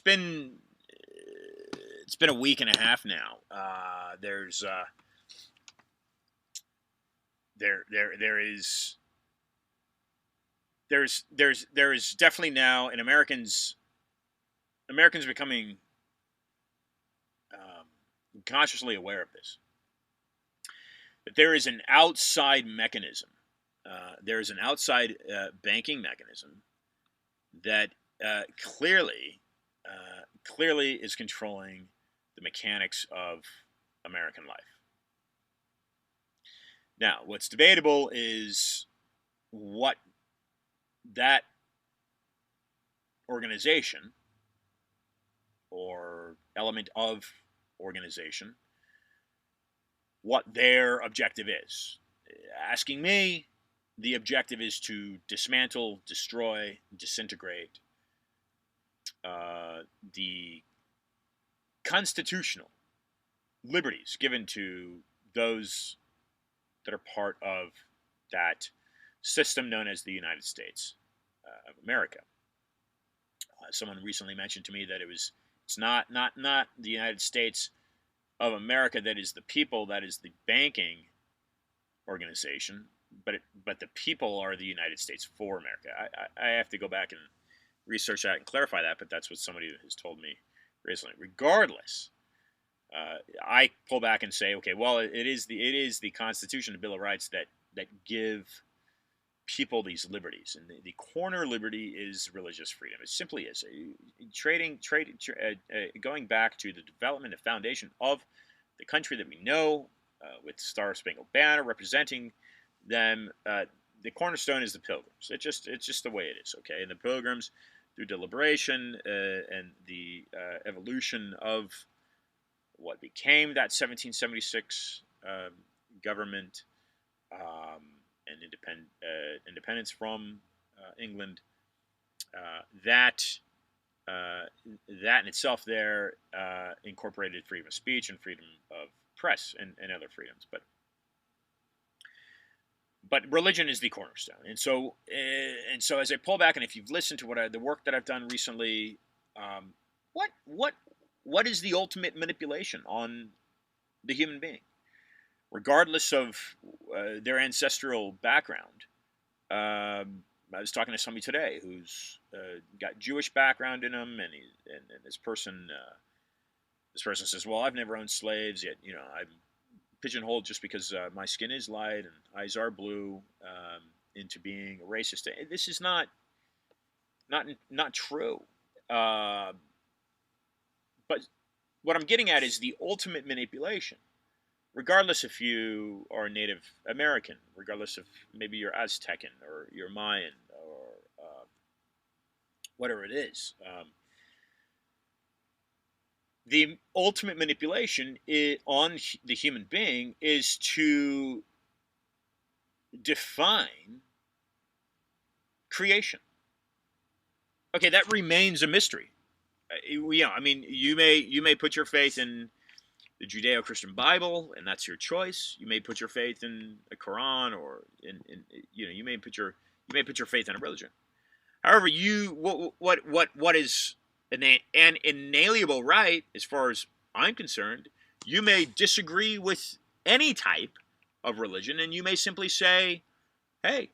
S1: been a week and a half now. There is definitely now, and Americans becoming consciously aware of this, that there is an outside mechanism. There is an outside banking mechanism that clearly is controlling the mechanics of American life. Now, what's debatable is what that organization or element of organization, what their objective is. Asking me, the objective is to dismantle, destroy, disintegrate the constitutional liberties given to those that are part of that system known as the United States of America. Someone recently mentioned to me that it's not the United States of America that is the people, that is the banking organization, but the people are the United States for America. I have to go back and research that and clarify that, but that's what somebody has told me recently. Regardless, I pull back and say, okay, well, it is the Constitution, the Bill of Rights that give people these liberties, and the corner liberty is religious freedom. It simply is. Going back to the development and foundation of the country that we know, with Star Spangled Banner representing them, the cornerstone is the Pilgrims. It's just the way it is. Okay, and the Pilgrims, through deliberation and the evolution of what became that 1776 government and independence from England, that in itself there incorporated freedom of speech and freedom of press and other freedoms, but religion is the cornerstone. And so as I pull back, and if you've listened to the work that I've done recently, what is the ultimate manipulation on the human being, regardless of their ancestral background? I was talking to somebody today who's got Jewish background in him, and this person says, "Well, I've never owned slaves, yet I'm pigeonholed just because my skin is light and eyes are blue into being a racist." This is not true. But what I'm getting at is the ultimate manipulation. Regardless if you are Native American, regardless if maybe you're Aztecan or you're Mayan or whatever it is, the ultimate manipulation on the human being is to define creation. Okay, that remains a mystery. I mean, you may put your faith in the Judeo-Christian Bible, and that's your choice. You may put your faith in a Quran, or you may put your faith in a religion. However, what is an inalienable right, as far as I'm concerned, you may disagree with any type of religion, and you may simply say, "Hey,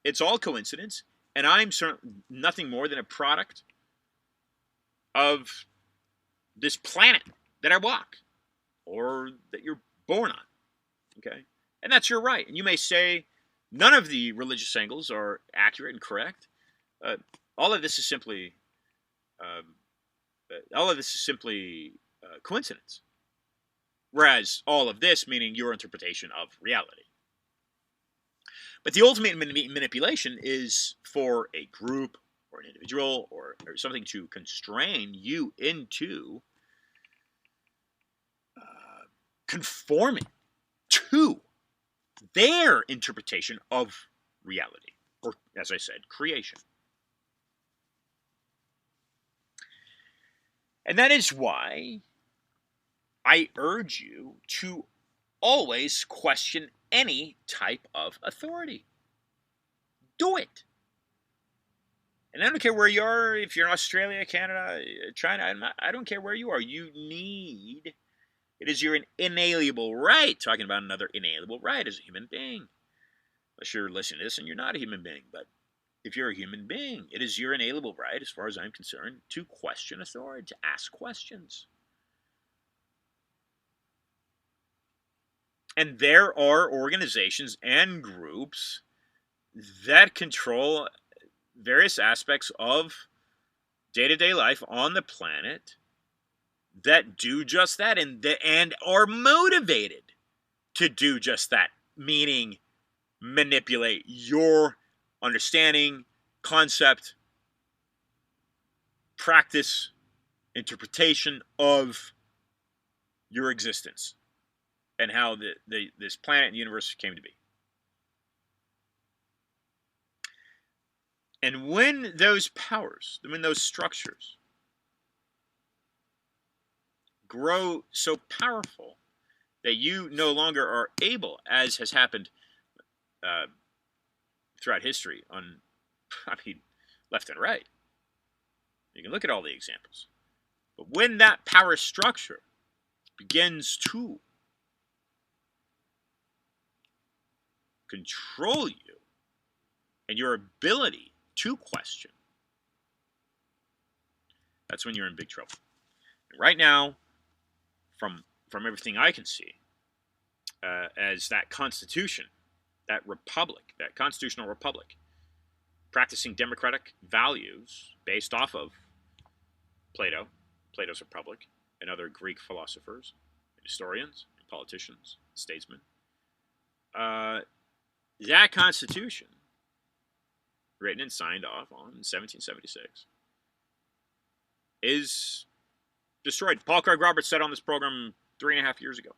S1: it's all coincidence, and I'm nothing more than a product of this planet that I walk, or that you're born on." Okay, and that's your right. And you may say none of the religious angles are accurate and correct. All of this is simply coincidence. Whereas all of this meaning your interpretation of reality. But the ultimate manipulation is for a group or an individual or something to constrain you into conforming to their interpretation of reality, or, as I said, creation. And that is why I urge you to always question any type of authority. Do it. And I don't care where you are, if you're in Australia, Canada, China, I don't care where you are. It is your inalienable right, talking about another inalienable right as a human being. Unless you're listening to this and you're not a human being, but if you're a human being, it is your inalienable right, as far as I'm concerned, to question authority, to ask questions. And there are organizations and groups that control various aspects of day-to-day life on the planet that do just that, and are motivated to do just that, meaning manipulate your understanding, concept, practice, interpretation of your existence and how this planet and universe came to be. And when those powers, when those structures grow so powerful that you no longer are able, as has happened throughout history, left and right. You can look at all the examples. But when that power structure begins to control you and your ability to question, that's when you're in big trouble. And right now, from everything I can see, as that constitution, that republic, that constitutional republic, practicing democratic values based off of Plato's Republic, and other Greek philosophers, historians, politicians, statesmen. That constitution, written and signed off on in 1776, is destroyed. Paul Craig Roberts said on this program 3.5 years ago,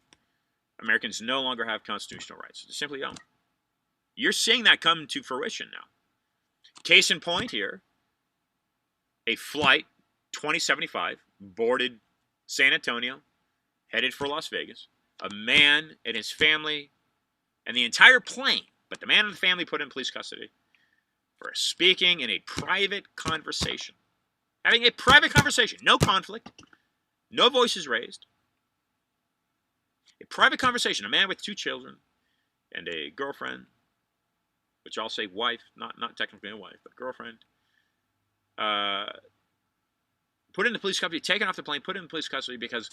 S1: Americans no longer have constitutional rights. They simply don't. You're seeing that come to fruition now. Case in point here, a flight 2075 boarded San Antonio, headed for Las Vegas. A man and his family and the entire plane, but the man and the family put in police custody for speaking in a private conversation. Having a private conversation, no conflict, no voices raised. A private conversation, a man with 2 children and a girlfriend, which I'll say wife, not technically a wife, but girlfriend, put into police custody, taken off the plane, put in police custody because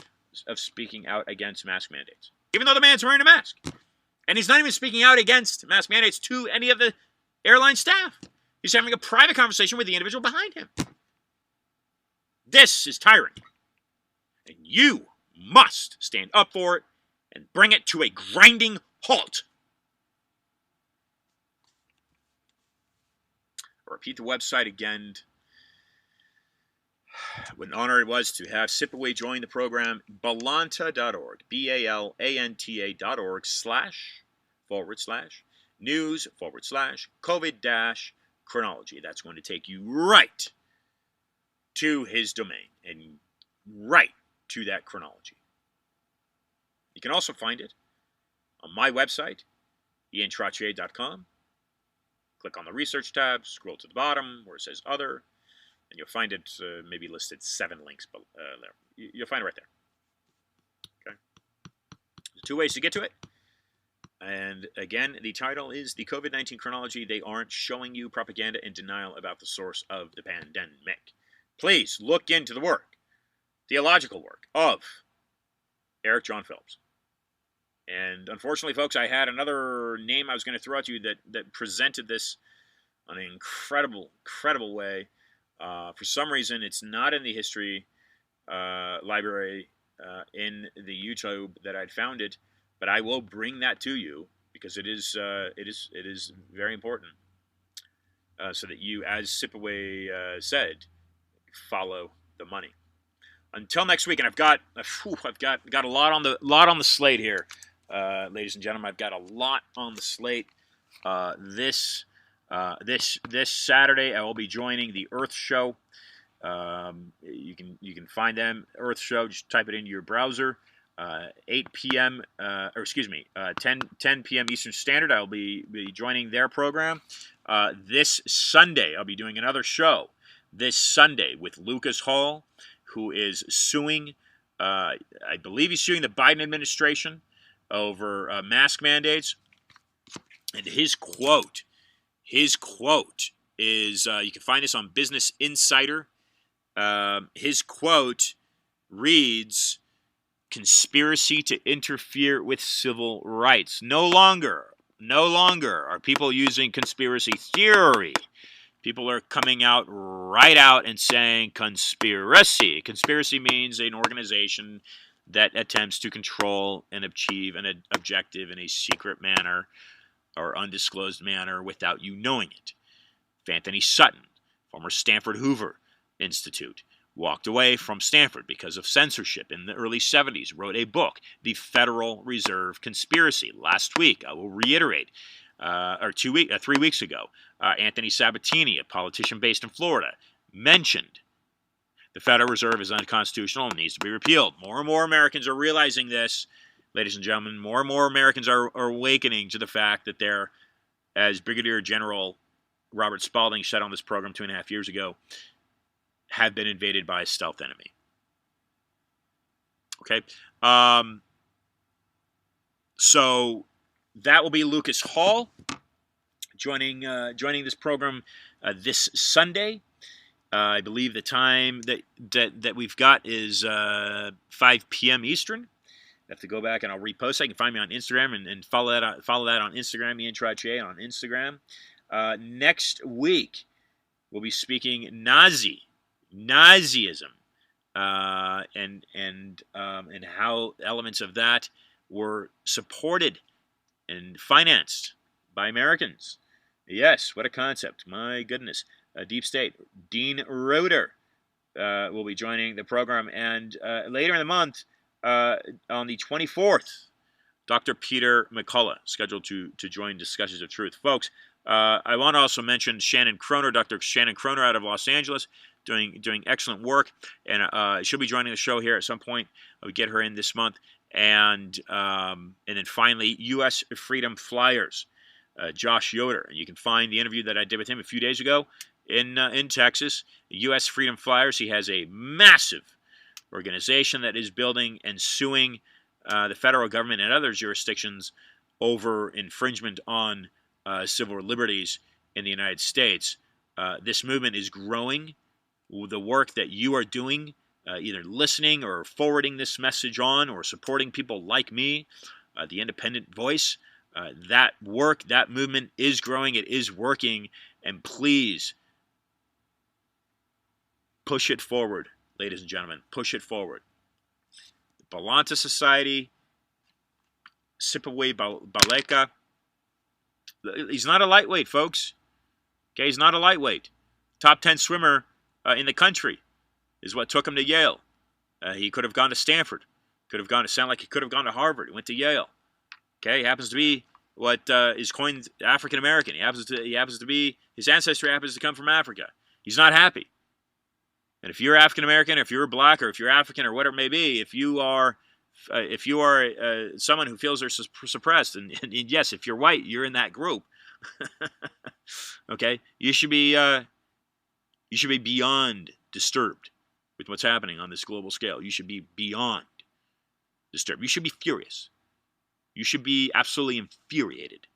S1: of speaking out against mask mandates. Even though the man's wearing a mask. And he's not even speaking out against mask mandates to any of the airline staff. He's having a private conversation with the individual behind him. This is tyranny. And you must stand up for it and bring it to a grinding halt. I'll repeat the website again. What an honor it was to have Siphiwe join the program. Balanta.org, BALANTA.org//news/COVID dash chronology. That's going to take you right to his domain and right to that chronology. You can also find it on my website, iantrottier.com. Click on the research tab, scroll to the bottom where it says other, and you'll find it maybe listed 7 links there. You'll find it right there. Okay. There's 2 ways to get to it. And again, the title is The COVID-19 Chronology. They aren't showing you propaganda and denial about the source of the pandemic. Please look into the work, theological work of Eric John Phillips. And unfortunately, folks, I had another name I was going to throw at you that presented this in an incredible way. For some reason, it's not in the history library in the YouTube that I'd found it, but I will bring that to you because it is very important, so that you, as Siphiwe said, follow the money. Until next week, and I've got a lot on the slate here, ladies and gentlemen. I've got a lot on the slate. This Saturday, I will be joining the Earth Show. You can find them, Earth Show. Just type it into your browser. 8 p.m. 10 p.m. Eastern Standard. I will be joining their program. This Sunday, I'll be doing another show. This Sunday with Lucas Hall, who is suing. I believe he's suing the Biden administration over mask mandates. And his quote is, you can find this on Business Insider. His quote reads, "Conspiracy to interfere with civil rights." No longer are people using conspiracy theory. People are coming out and saying conspiracy. Conspiracy means an organization that attempts to control and achieve an objective in a secret manner or undisclosed manner without you knowing it. Anthony Sutton, former Stanford Hoover Institute, walked away from Stanford because of censorship in the early 70s, wrote a book, The Federal Reserve Conspiracy. Last week, I will reiterate, 3 weeks ago, Anthony Sabatini, a politician based in Florida, mentioned the Federal Reserve is unconstitutional and needs to be repealed. More and more Americans are realizing this, ladies and gentlemen. More and more Americans are awakening to the fact that they're, as Brigadier General Robert Spalding said on this program 2.5 years ago, have been invaded by a stealth enemy. Okay, so that will be Lucas Hall joining this program this Sunday. I believe the time that we've got is 5 p.m. Eastern. I have to go back and I'll repost. You can find me on Instagram and follow that on Instagram, Ian Trottier on Instagram. Next week we'll be speaking Nazism, and how elements of that were supported and financed by Americans. Yes, what a concept! My goodness, deep state. Dean Roeder will be joining the program, and later in the month, on the 24th, Dr. Peter McCullough scheduled to join Discussions of Truth, folks. I want to also mention Shannon Kroner, Dr. Shannon Kroner out of Los Angeles, doing excellent work, and she'll be joining the show here at some point. I'll get her in this month, and then finally, U.S. Freedom Flyers, Josh Yoder, and you can find the interview that I did with him a few days ago in Texas. U.S. Freedom Flyers. He has a massive organization that is building and suing the federal government and other jurisdictions over infringement on civil liberties in the United States. This movement is growing. The work that you are doing, either listening or forwarding this message on or supporting people like me, the independent voice, that work, that movement is growing. It is working. And please push it forward, ladies and gentlemen. Push it forward. The Balanta Society, Siphiwe Baleka. He's not a lightweight, folks. Okay, he's not a lightweight. Top 10 swimmer in the country. is what took him to Yale. He could have gone to Stanford. Could have gone to sound like he could have gone to Harvard. He went to Yale. Okay, he happens to be what is coined African American. He happens to be, his ancestry happens to come from Africa. He's not happy. And if you're African American, if you're black, or if you're African, or whatever it may be, if you are someone who feels they're suppressed, and yes, if you're white, you're in that group. Okay, you should be beyond disturbed with what's happening on this global scale. You should be beyond disturbed. You should be furious. You should be absolutely infuriated.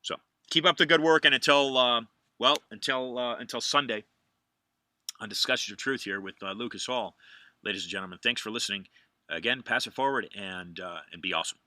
S1: So keep up the good work, and until Sunday on Discussions of Truth here with Lucas Hall, ladies and gentlemen, thanks for listening. Again, pass it forward and be awesome.